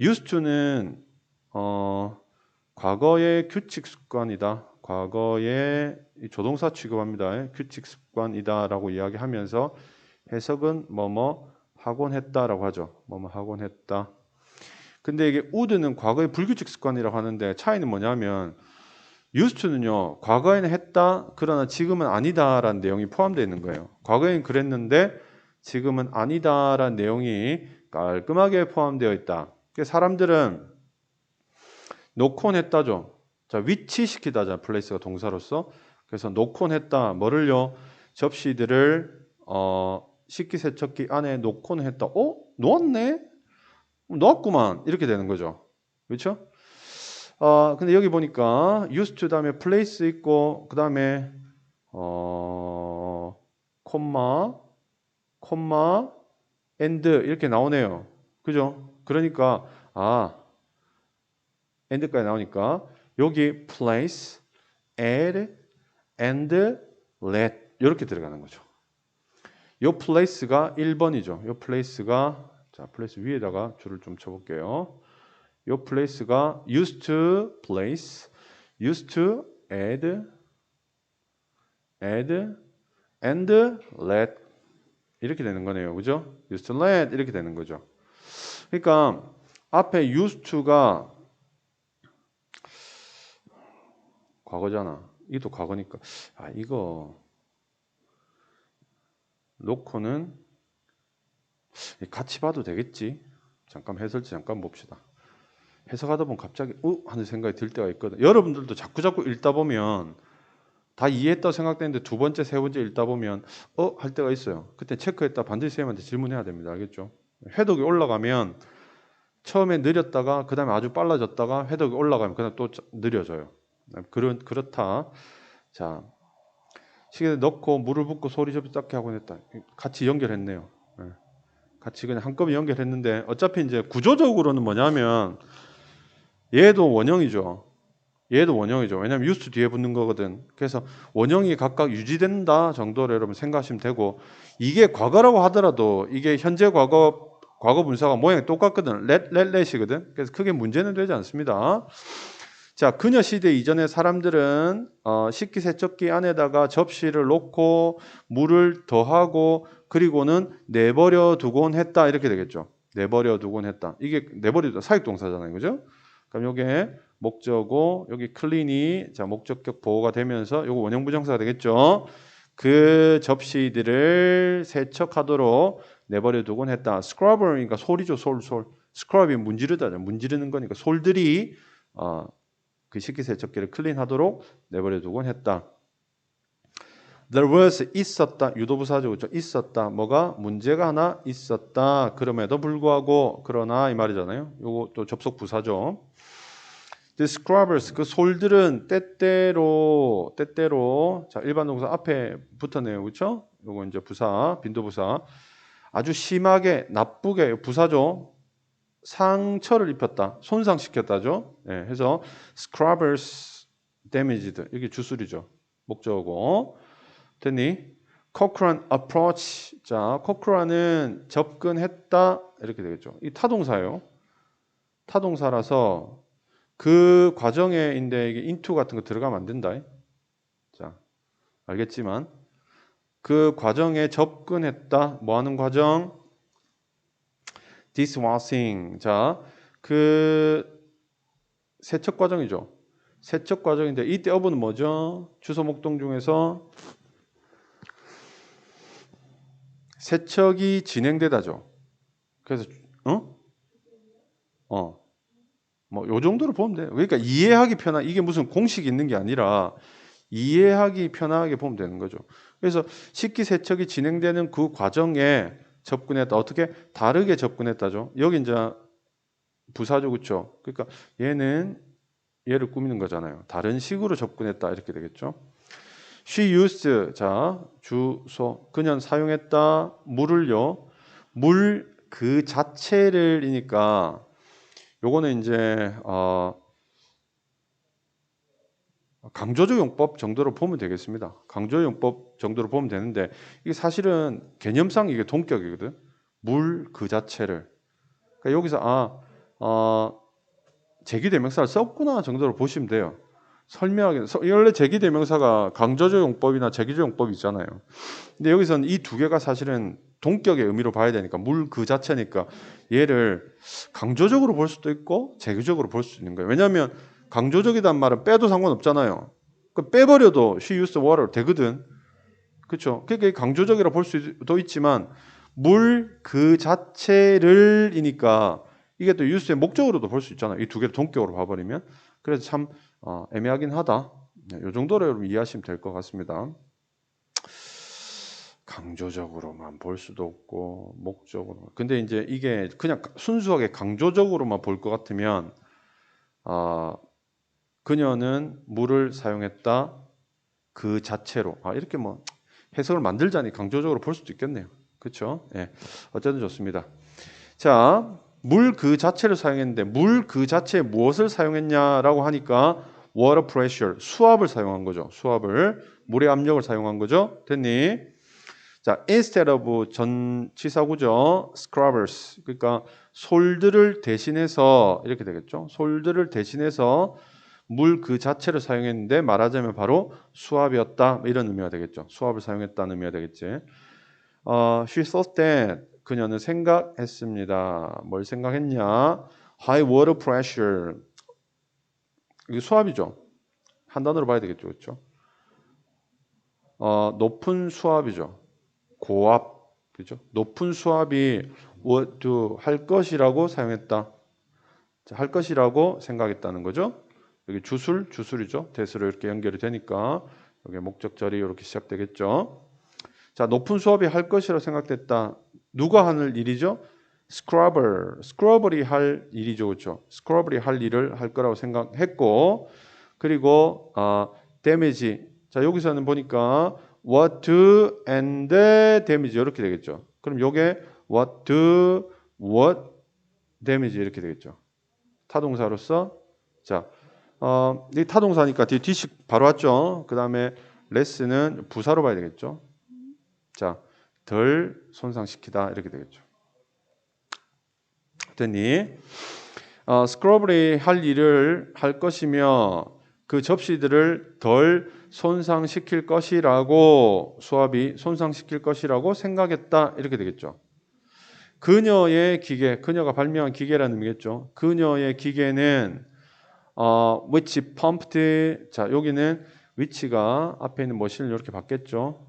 used to는 과거의 규칙 습관이다. 과거의 조동사 취급합니다. 규칙 습관이다라고 이야기하면서 해석은 뭐뭐 하곤 했다라고 하죠. 뭐뭐 하곤 했다. 근데 이게 would는 과거의 불규칙 습관이라고 하는데 차이는 뭐냐면 used to는요. 과거에는 했다. 그러나 지금은 아니다라는 내용이 포함되어 있는 거예요. 과거에는 그랬는데 지금은 아니다라는 내용이 깔끔하게 포함되어 있다. 그래서 사람들은 놓곤 했다죠. 자, 위치시키다잖아. 플레이스가 동사로서. 그래서 놓곤 했다. 뭐를요? 접시들을 식기세척기 안에 놓곤 했다. 놓았네? 놓았구만. 이렇게 되는 거죠. 그렇죠? 근데 여기 보니까 used to 다음에 place 있고 그다음에 콤마 and 이렇게 나오네요. 그죠? 그러니까 and까지 나오니까 여기 place, add, and let 이렇게 들어가는 거죠. 요 place가 1번이죠. 요 place가 자, place 위에다가 줄을 좀 쳐볼게요. 요 place가 used to place, used to add, and let 이렇게 되는 거네요. 그죠? used to let 이렇게 되는 거죠. 그러니까 앞에 used to가 과거잖아. 이도 과거니까. 이거 놓고는 같이 봐도 되겠지. 잠깐 해설지 잠깐 봅시다. 해석하다 보면 갑자기 하는 생각이 들 때가 있거든. 여러분들도 자꾸 읽다 보면 다 이해했다고 생각되는데 두 번째, 세 번째 읽다 보면 할 때가 있어요. 그때 체크했다 반드시 선생님한테 질문해야 됩니다. 알겠죠? 회독이 올라가면 처음에 느렸다가 그 다음에 아주 빨라졌다가 회독이 올라가면 그다음 또 느려져요. 그렇다. 자, 시계에 넣고 물을 붓고 소리 접시 닦게 하곤 했다. 같이 연결했네요. 같이 그냥 한꺼번에 연결했는데 어차피 이제 구조적으로는 뭐냐면 얘도 원형이죠. 왜냐면 used 뒤에 붙는 거거든. 그래서 원형이 각각 유지된다 정도로 여러분 생각하시면 되고 이게 과거라고 하더라도 이게 현재 과거 분사가 모양이 똑같거든. let이거든. 그래서 크게 문제는 되지 않습니다. 자, 그녀 시대 이전의 사람들은 식기세척기 안에다가 접시를 놓고 물을 더하고 그리고는 내버려 두곤 했다 이렇게 되겠죠. 내버려 두곤 했다. 이게 내버려 사역동사잖아요, 그죠? 그럼 요게 목적어 여기 clean이 자 목적격 보호가 되면서 요거 원형 부정사가 되겠죠. 그 접시들을 세척하도록 내버려 두곤 했다. scrubber이니까 솔이죠, 솔. scrub이 문지르다죠. 문지르는 거니까 솔들이 그 식기세척기를 클린하도록 내버려 두곤 했다. There was 있었다. 유도부사죠. 그렇죠? 있었다. 뭐가 문제가 하나 있었다. 그럼에도 불구하고 그러나 이 말이잖아요. 요거 또 접속 부사죠. The scrubbers 그 솔들은 때때로 자 일반 동사 앞에 붙었네요. 그렇죠? 요거 이제 부사 빈도부사 아주 심하게 나쁘게 부사죠. 상처를 입혔다. 손상시켰다죠. 네, 해서 scrubbers damaged 이게 주술이죠. 목적어고 됐니? Cochrane approach 자 Cochrane은 접근했다 이렇게 되겠죠. 이 타동사예요. 타동사라서 그 과정에인데 이게 into 같은 거 들어가면 안 된다. 자 알겠지만 그 과정에 접근했다. 뭐 하는 과정? dishwashing. 자, 그 세척 과정이죠. 세척 과정인데 이때 어부는 뭐죠? 주소 목동 중에서 세척이 진행되다죠. 그래서 뭐 요 정도로 보면 돼요. 그러니까 이해하기 편한 이게 무슨 공식이 있는 게 아니라 이해하기 편하게 보면 되는 거죠. 그래서 식기세척이 진행되는 그 과정에 접근했다. 어떻게 다르게 접근했다죠. 여기 이제 부사죠, 그렇죠? 그러니까 얘는 얘를 꾸미는 거잖아요. 다른 식으로 접근했다 이렇게 되겠죠. She used 자 주소 그녀는 사용했다 물을요. 물 그 자체를이니까 요거는 이제 강조적 용법 정도로 보면 되겠습니다. 강조적 용법 정도로 보면 되는데 이게 사실은 개념상 이게 동격이거든. 물 그 자체를. 그러니까 여기서 제기대명사를 썼구나 정도로 보시면 돼요. 설명하기 원래 제기대명사가 강조적 용법이나 제기적 용법이 있잖아요. 근데 여기서는 이 두 개가 사실은 동격의 의미로 봐야 되니까 물 그 자체니까 얘를 강조적으로 볼 수도 있고 제기적으로 볼 수 있는 거예요. 왜냐하면 강조적이란 말은 빼도 상관없잖아요. 그 빼버려도 she used water 되거든. 그렇죠? 그러니까 강조적이라 볼 수도 있지만 물 그 자체를이니까 이게 또 use의 목적으로도 볼 수 있잖아요. 이 두 개를 동격으로 봐버리면. 그래서 참 애매하긴 하다. 이 정도로 여러분 이해하시면 될 것 같습니다. 강조적으로만 볼 수도 없고 목적으로. 근데 이제 이게 그냥 순수하게 강조적으로만 볼 것 같으면 그녀는 물을 사용했다 그 자체로. 이렇게 뭐 해석을 만들자니 강조적으로 볼 수도 있겠네요. 그렇죠? 예. 어쨌든 좋습니다. 자, 물 그 자체를 사용했는데 물 그 자체에 무엇을 사용했냐라고 하니까 water pressure, 수압을 사용한 거죠. 수압을. 물의 압력을 사용한 거죠. 됐니? 자, instead of 전치사구죠. scrubbers. 그러니까 솔들을 대신해서 이렇게 되겠죠. 솔들을 대신해서 물 그 자체를 사용했는데 말하자면 바로 수압이었다. 이런 의미가 되겠죠. 수압을 사용했다는 의미가 되겠지. She thought that 그녀는 생각했습니다. 뭘 생각했냐? High water pressure. 이게 수압이죠. 한 단어로 봐야 되겠죠. 그렇죠? 높은 수압이죠. 고압. 그죠? 높은 수압이 할 것이라고 사용했다. 자, 할 것이라고 생각했다는 거죠. 여기 주술이죠. 대수로 이렇게 연결이 되니까 여기 목적절이 이렇게 시작되겠죠. 자, 높은 수압이 할 것이라고 생각됐다. 누가 하는 일이죠? 스크러버리 할 일이죠. 그렇죠? 스크러버리 할 일을 할 거라고 생각했고 그리고 damage. 자, 여기서는 보니까 what and damage 이렇게 되겠죠. 그럼 요게 what damage 이렇게 되겠죠. 타동사로서 자, 이 타동사니까 뒤식 바로 왔죠. 그 다음에 레스는 부사로 봐야 되겠죠. 자, 덜 손상시키다 이렇게 되겠죠. 됐니? 스크러버리 할 일을 할 것이며 그 접시들을 덜 손상시킬 것이라고 수압이 손상시킬 것이라고 생각했다 이렇게 되겠죠. 그녀의 기계, 그녀가 발명한 기계라는 의미겠죠. 그녀의 기계는 which pumped. 자, 여기는 which가 앞에 있는 머신을 이렇게 받겠죠.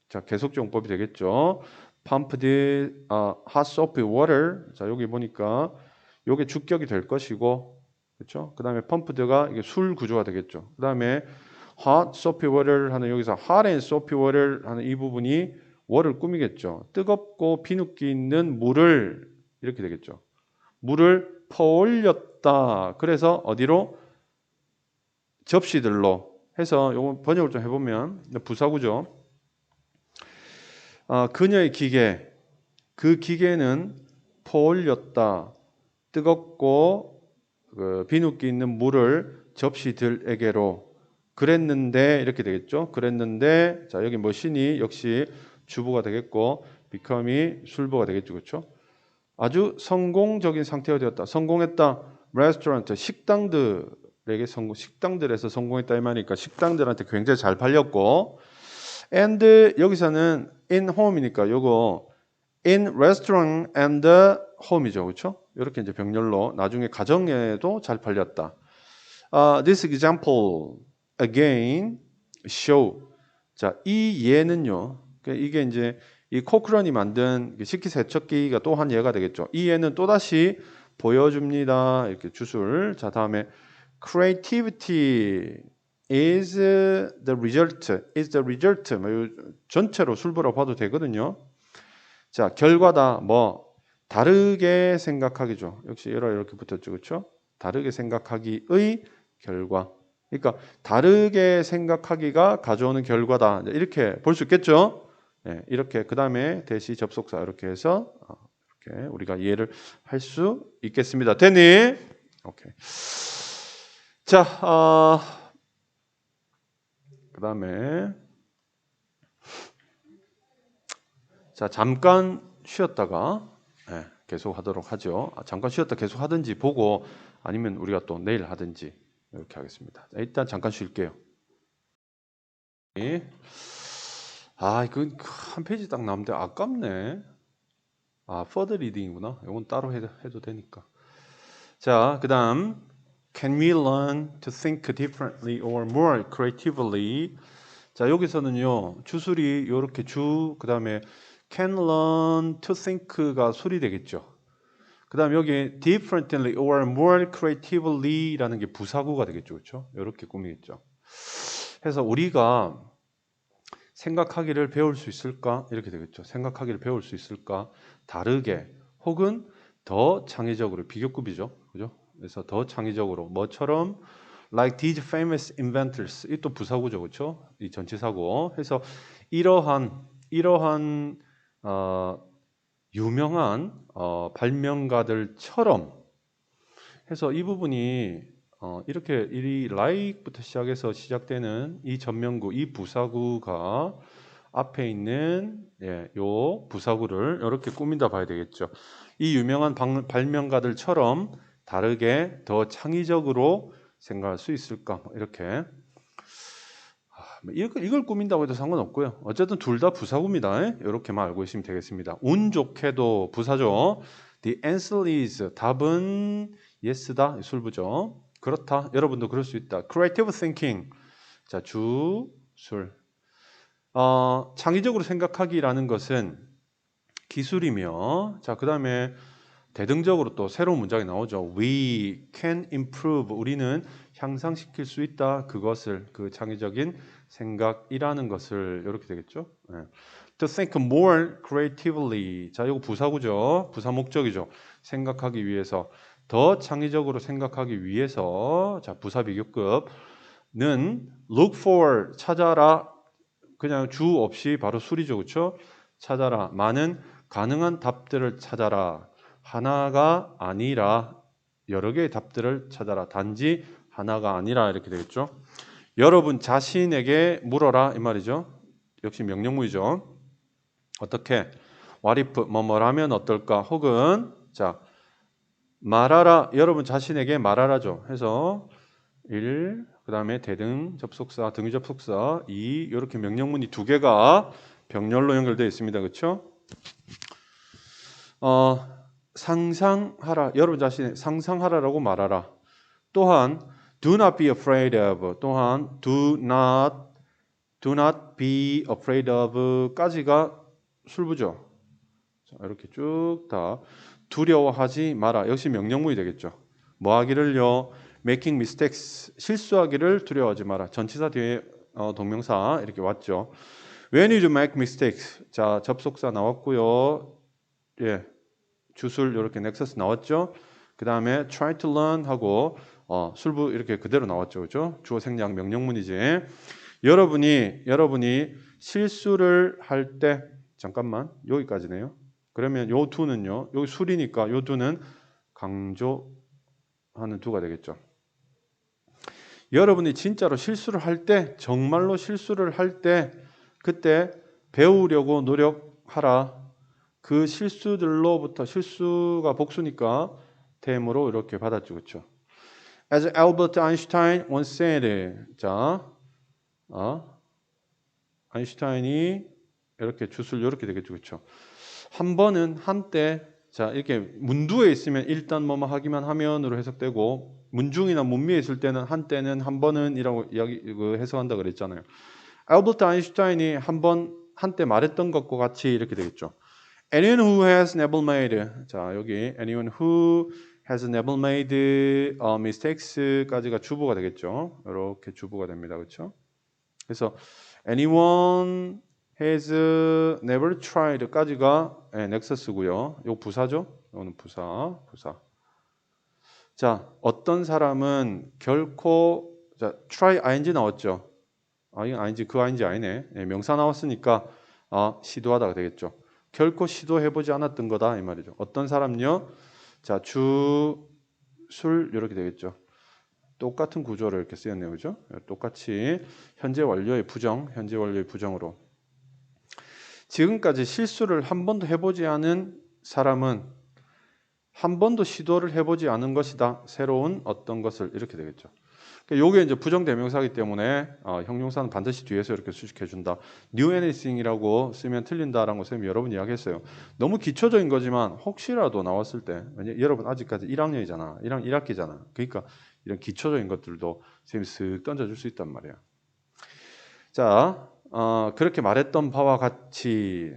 자, 계속적 용법이 되겠죠. pumped hot soapy water. 자, 여기 보니까 요게 주격이 될 것이고, 그렇죠? 그다음에 pumped가 이게 술 구조가 되겠죠. 그다음에 hot soapy water 하는 여기서 hot and soapy water 하는 이 부분이 water를 꾸미겠죠. 뜨겁고 비누기 있는 물을 이렇게 되겠죠. 물을 퍼올렸다. 그래서 어디로? 접시들로 해서 요거 번역을 좀 해보면 부사구죠. 그녀의 기계, 그 기계는 퍼올렸다. 뜨겁고 비누기 있는 물을 접시들에게로 그랬는데 이렇게 되겠죠. 그랬는데 자 여기 머신이 역시 주부가 되겠고 become이 술부가 되겠죠. 그렇죠? 아주 성공적인 상태가 되었다. 성공했다. 레스토랑트 식당들에게 식당들에서 성공했다 이 말이니까 식당들한테 굉장히 잘 팔렸고 and 여기서는 in home이니까 요거 in restaurant and home이죠. 그렇죠? 이렇게 이제 병렬로 나중에 가정에도 잘 팔렸다. This example again show. 자, 이 예는요. 이게 이제 이 코크런이 만든 식기세척기가 또 한 예가 되겠죠. 이 예는 또 다시 보여줍니다. 이렇게 주술. 자, 다음에 creativity is the result. 뭐 전체로 술부라고 봐도 되거든요. 자, 결과다. 뭐 다르게 생각하기죠. 역시 이렇게 붙었죠. 그렇죠? 다르게 생각하기의 결과. 그러니까 다르게 생각하기가 가져오는 결과다. 이렇게 볼 수 있겠죠? 네, 이렇게 그다음에 대시 접속사 이렇게 해서 이렇게 우리가 이해를 할 수 있겠습니다. 됐니? 오케이. 자, 그 다음에 자 잠깐 쉬었다가 계속 하도록 하죠. 잠깐 쉬었다 계속 하든지 보고 아니면 우리가 또 내일 하든지 이렇게 하겠습니다. 일단 잠깐 쉴게요. 이거 한 페이지 딱 남는데 아깝네. further reading이구나. 이건 따로 해도 되니까. 자, 그 다음 Can we learn to think differently or more creatively? 자, 여기서는요. 주술이 이렇게 그 다음에 can learn to think가 술이 되겠죠. 그 다음에 여기 differently or more creatively 라는 게 부사구가 되겠죠. 그렇죠? 이렇게 꾸미겠죠. 해서 우리가 생각하기를 배울 수 있을까? 이렇게 되겠죠. 생각하기를 배울 수 있을까? 다르게 혹은 더 창의적으로 비교급이죠. 그죠? 그래서 더 창의적으로 뭐처럼 like these famous inventors 이 또 부사구죠. 그렇죠? 이 전치사고 해서 이러한 유명한 발명가들처럼 해서 이 부분이 이렇게 이 like부터 시작해서 시작되는 이 전명구, 이 부사구가 앞에 있는 요 부사구를 이렇게 꾸민다 봐야 되겠죠. 이 유명한 발명가들처럼 다르게 더 창의적으로 생각할 수 있을까? 이렇게 이걸 꾸민다고 해도 상관없고요. 어쨌든 둘 다 부사구입니다. 이렇게만 알고 있으면 되겠습니다. 운 좋게도 부사죠. The answer is 답은 yes다. 술부죠. 그렇다. 여러분도 그럴 수 있다. Creative thinking. 자, 주술. 창의적으로 생각하기라는 것은 기술이며, 자, 그 다음에 대등적으로 또 새로운 문장이 나오죠. We can improve. 우리는 향상시킬 수 있다. 그것을 그 창의적인 생각이라는 것을 이렇게 되겠죠. To think more creatively. 자, 이거 부사구죠. 부사 목적이죠. 생각하기 위해서 더 창의적으로 생각하기 위해서 자, 부사 비교급는 look for 찾아라. 그냥 주 없이 바로 술이죠. 그렇죠? 찾아라. 많은 가능한 답들을 찾아라. 하나가 아니라 여러 개의 답들을 찾아라. 단지 하나가 아니라 이렇게 되겠죠. 여러분 자신에게 물어라 이 말이죠. 역시 명령문이죠. 어떻게? What if 뭐뭐라면 어떨까? 혹은 자 말하라. 여러분 자신에게 말하라죠. 해서 1, 그 다음에 대등 접속사, 등위 접속사 2 이렇게 명령문이 두 개가 병렬로 연결되어 있습니다. 그렇죠? 상상하라. 여러분 자신의 상상하라라고 말하라. 또한 do not be afraid of. 또한 do not be afraid of까지가 술부죠. 자, 이렇게 쭉 다 두려워하지 마라. 역시 명령문이 되겠죠. 뭐 하기를요? making mistakes. 실수하기를 두려워하지 마라. 전치사 뒤에 동명사 이렇게 왔죠. When you make mistakes. 자, 접속사 나왔고요. 예. 주술 이렇게 넥서스 나왔죠. 그 다음에 try to learn 하고 술부 이렇게 그대로 나왔죠. 그죠? 주어 생략 명령문이지. 여러분이 실수를 할 때 잠깐만 여기까지네요. 그러면 요 두는요. 여기 술이니까 요 두는 강조하는 두가 되겠죠. 여러분이 진짜로 실수를 할 때 정말로 실수를 할 때 그때 배우려고 노력하라. 그 실수들로부터 실수가 복수니까 댐으로 이렇게 받았죠. 그렇죠? As Albert Einstein once said. 자, 아인슈타인이 이렇게 주술 이렇게 되겠죠. 그렇죠? 한 번은 한때 자, 이렇게 문두에 있으면 일단 뭐뭐 하기만 하면으로 해석되고 문중이나 문미에 있을 때는 한때는 한 번은이라고 해석한다 그랬잖아요. 알버트 아인슈타인이 한때 말했던 것과 같이 이렇게 되겠죠. Anyone who has never made. 자, 여기 anyone who has never made mistakes까지가 주부가 되겠죠. 이렇게 주부가 됩니다. 그렇죠? 그래서 anyone has never tried까지가 넥서스고요. 이거 부사죠? 이거는 부사. 자, 어떤 사람은 결코 자, try ing 나왔죠. 이건 ing 그 ing 아니네. 명사 나왔으니까 시도하다가 되겠죠. 결코 시도해보지 않았던 거다 이 말이죠. 어떤 사람요? 자, 주술 이렇게 되겠죠. 똑같은 구조를 이렇게 쓰였네요. 그죠? 똑같이 현재 완료의 부정, 현재 완료의 부정으로. 지금까지 실수를 한 번도 해보지 않은 사람은 한 번도 시도를 해보지 않은 것이다. 새로운 어떤 것을 이렇게 되겠죠. 그러니까 요게 이제 부정대명사이기 때문에 형용사는 반드시 뒤에서 이렇게 수식해 준다. New anything이라고 쓰면 틀린다라는 거 선생님이 여러 번 이야기했어요. 너무 기초적인 거지만 혹시라도 나왔을 때 여러분 아직까지 1학년이잖아. 1학기잖아. 그러니까 이런 기초적인 것들도 선생님이 쓱 던져줄 수 있단 말이야. 자, 그렇게 말했던 바와 같이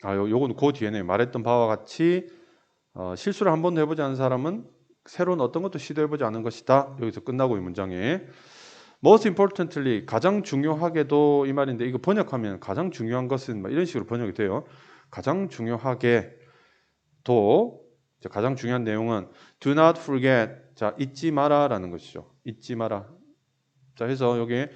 요건 그 뒤에네. 말했던 바와 같이 실수를 한 번도 해보지 않은 사람은 새로운 어떤 것도 시도해보지 않은 것이다. 여기서 끝나고 이 문장에 most importantly 가장 중요하게도 이 말인데 이거 번역하면 가장 중요한 것은 이런 식으로 번역이 돼요. 가장 중요하게 도 가장 중요한 내용은 do not forget 자 잊지 마라라는 것이죠. 잊지 마라. 자 해서 여기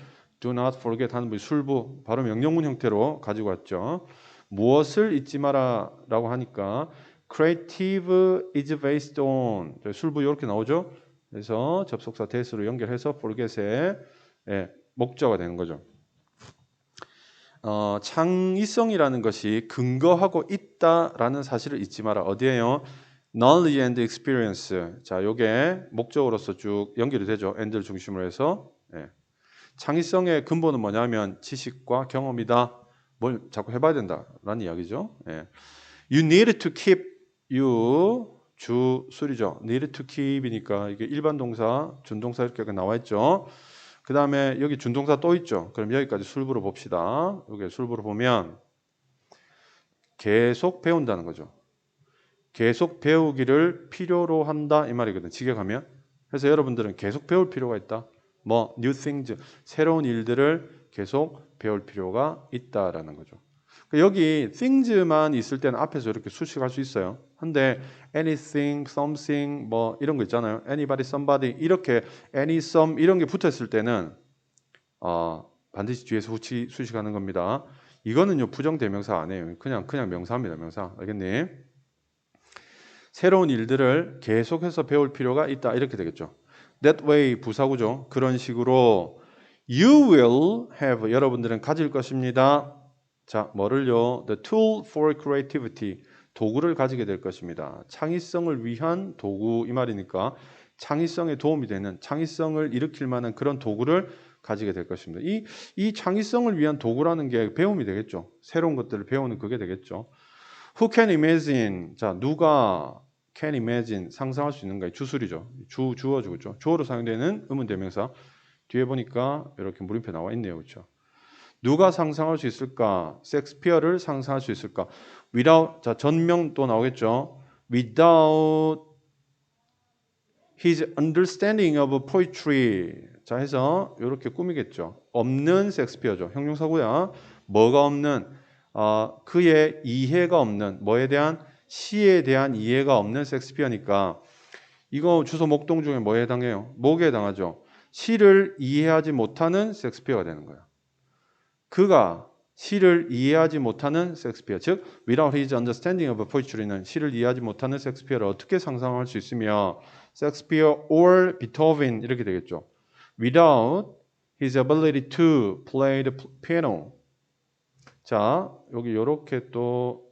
do not forget 하는 술부 바로 명령문 형태로 가지고 왔죠. 무엇을 잊지 마라라고 하니까 creative is based on 술부 이렇게 나오죠. 그래서 접속사 that으로 연결해서 forget의 목적어가 되는 거죠. 창의성이라는 것이 근거하고 있다라는 사실을 잊지 마라. 어디에요? knowledge and experience. 자, 요게 목적으로서 쭉 연결이 되죠. and를 중심으로 해서. 창의성의 근본은 뭐냐면 지식과 경험이다. 뭘 자꾸 해봐야 된다라는 이야기죠. You need to keep you 주술이죠. need to keep이니까 이게 일반 동사, 준동사 이렇게 나와 있죠. 그 다음에 여기 준동사 또 있죠. 그럼 여기까지 술부로 봅시다. 여기 술부로 보면 계속 배운다는 거죠. 계속 배우기를 필요로 한다 이 말이거든. 직역하면. 그래서 여러분들은 계속 배울 필요가 있다. 뭐 new things 새로운 일들을 계속 배울 필요가 있다라는 거죠. 여기 things만 있을 때는 앞에서 이렇게 수식할 수 있어요. 근데 anything, something 뭐 이런 거 있잖아요. anybody, somebody 이렇게 any, some 이런 게 붙었을 때는 반드시 뒤에서 수식하는 겁니다. 이거는요 부정대명사 아니에요. 그냥 명사입니다. 명사. 알겠니? 새로운 일들을 계속해서 배울 필요가 있다. 이렇게 되겠죠. That way 부사구죠. 그런 식으로 you will have 여러분들은 가질 것입니다. 자, 뭐를요? The tool for creativity 도구를 가지게 될 것입니다. 창의성을 위한 도구 이 말이니까 창의성에 도움이 되는 창의성을 일으킬 만한 그런 도구를 가지게 될 것입니다. 이 창의성을 위한 도구라는 게 배움이 되겠죠. 새로운 것들을 배우는 그게 되겠죠. Who can imagine? 자, 누가 can imagine 상상할 수 있는가? 주술이죠. 주어주고 있죠. 주어로 사용되는 의문대명사. 뒤에 보니까 이렇게 물음표 나와 있네요. 그렇죠? 누가 상상할 수 있을까? 셰익스피어를 상상할 수 있을까? Without 자, 전명 또 나오겠죠. Without his understanding of poetry. 자, 해서 이렇게 꾸미겠죠. 없는 셰익스피어죠. 형용사고요. 뭐가 없는 그의 이해가 없는 뭐에 대한 시에 대한 이해가 없는 셰익스피어니까 이거 주소 목동 중에 뭐에 해당해요? 뭐에 해당하죠? 시를 이해하지 못하는 셰익스피어가 되는 거예요. 그가 시를 이해하지 못하는 셰익스피어, 즉 without his understanding of poetry는 시를 이해하지 못하는 셰익스피어를 어떻게 상상할 수 있으며 셰익스피어 or Beethoven 이렇게 되겠죠. Without his ability to play the piano. 자, 여기 이렇게 또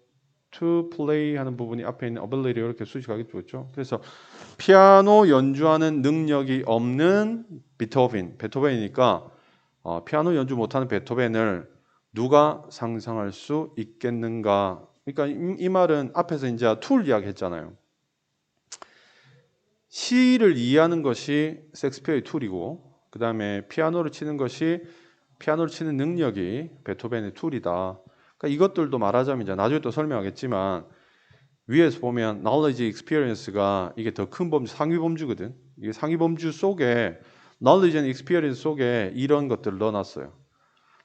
to play 하는 부분이 앞에 있는 ability 이렇게 수식하겠죠. 그렇죠? 그래서 피아노 연주하는 능력이 없는 베토벤이니까 피아노 연주 못하는 베토벤을 누가 상상할 수 있겠는가? 그러니까 이 말은 앞에서 이제 툴 이야기 했잖아요. 시를 이해하는 것이 셰익스피어의 툴이고 그 다음에 피아노를 치는 능력이 베토벤의 툴이다. 그러니까 이것들도 말하자면 이제 나중에 또 설명하겠지만 위에서 보면 knowledge, experience가 이게 더 큰 범주, 상위 범주거든. 이게 상위 범주 속에 knowledge and experience 속에 이런 것들을 넣어놨어요.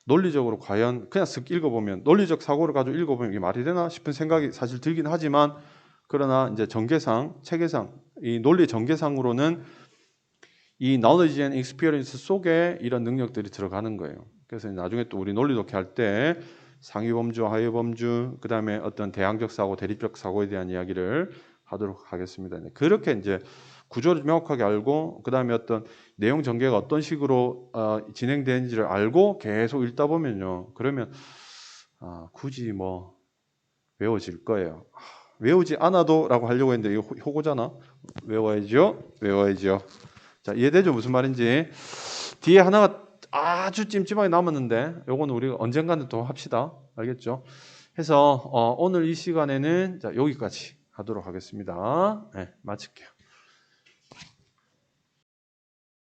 논리적으로 과연 그냥 쓱 읽어보면 논리적 사고를 가지고 읽어보면 이게 말이 되나 싶은 생각이 사실 들긴 하지만 그러나 이제 전개상, 체계상, 이 논리 전개상으로는 이 knowledge and experience 속에 이런 능력들이 들어가는 거예요. 그래서 나중에 또 우리 논리 독해 할 때 상위 범주, 하위 범주, 그 다음에 어떤 대항적 사고, 대립적 사고에 대한 이야기를 하도록 하겠습니다. 그렇게 이제 구조를 명확하게 알고 그 다음에 어떤 내용 전개가 어떤 식으로 진행되는지를 알고 계속 읽다 보면요. 그러면 굳이 뭐 외워질 거예요. 외우지 않아도 라고 하려고 했는데 이거 효고잖아. 외워야죠. 외워야죠. 자, 이해되죠? 무슨 말인지. 뒤에 하나가 아주 찜찜하게 남았는데 요거는 우리가 언젠가는 또 합시다. 알겠죠? 해서 오늘 이 시간에는 자, 여기까지 하도록 하겠습니다. 네, 마칠게요.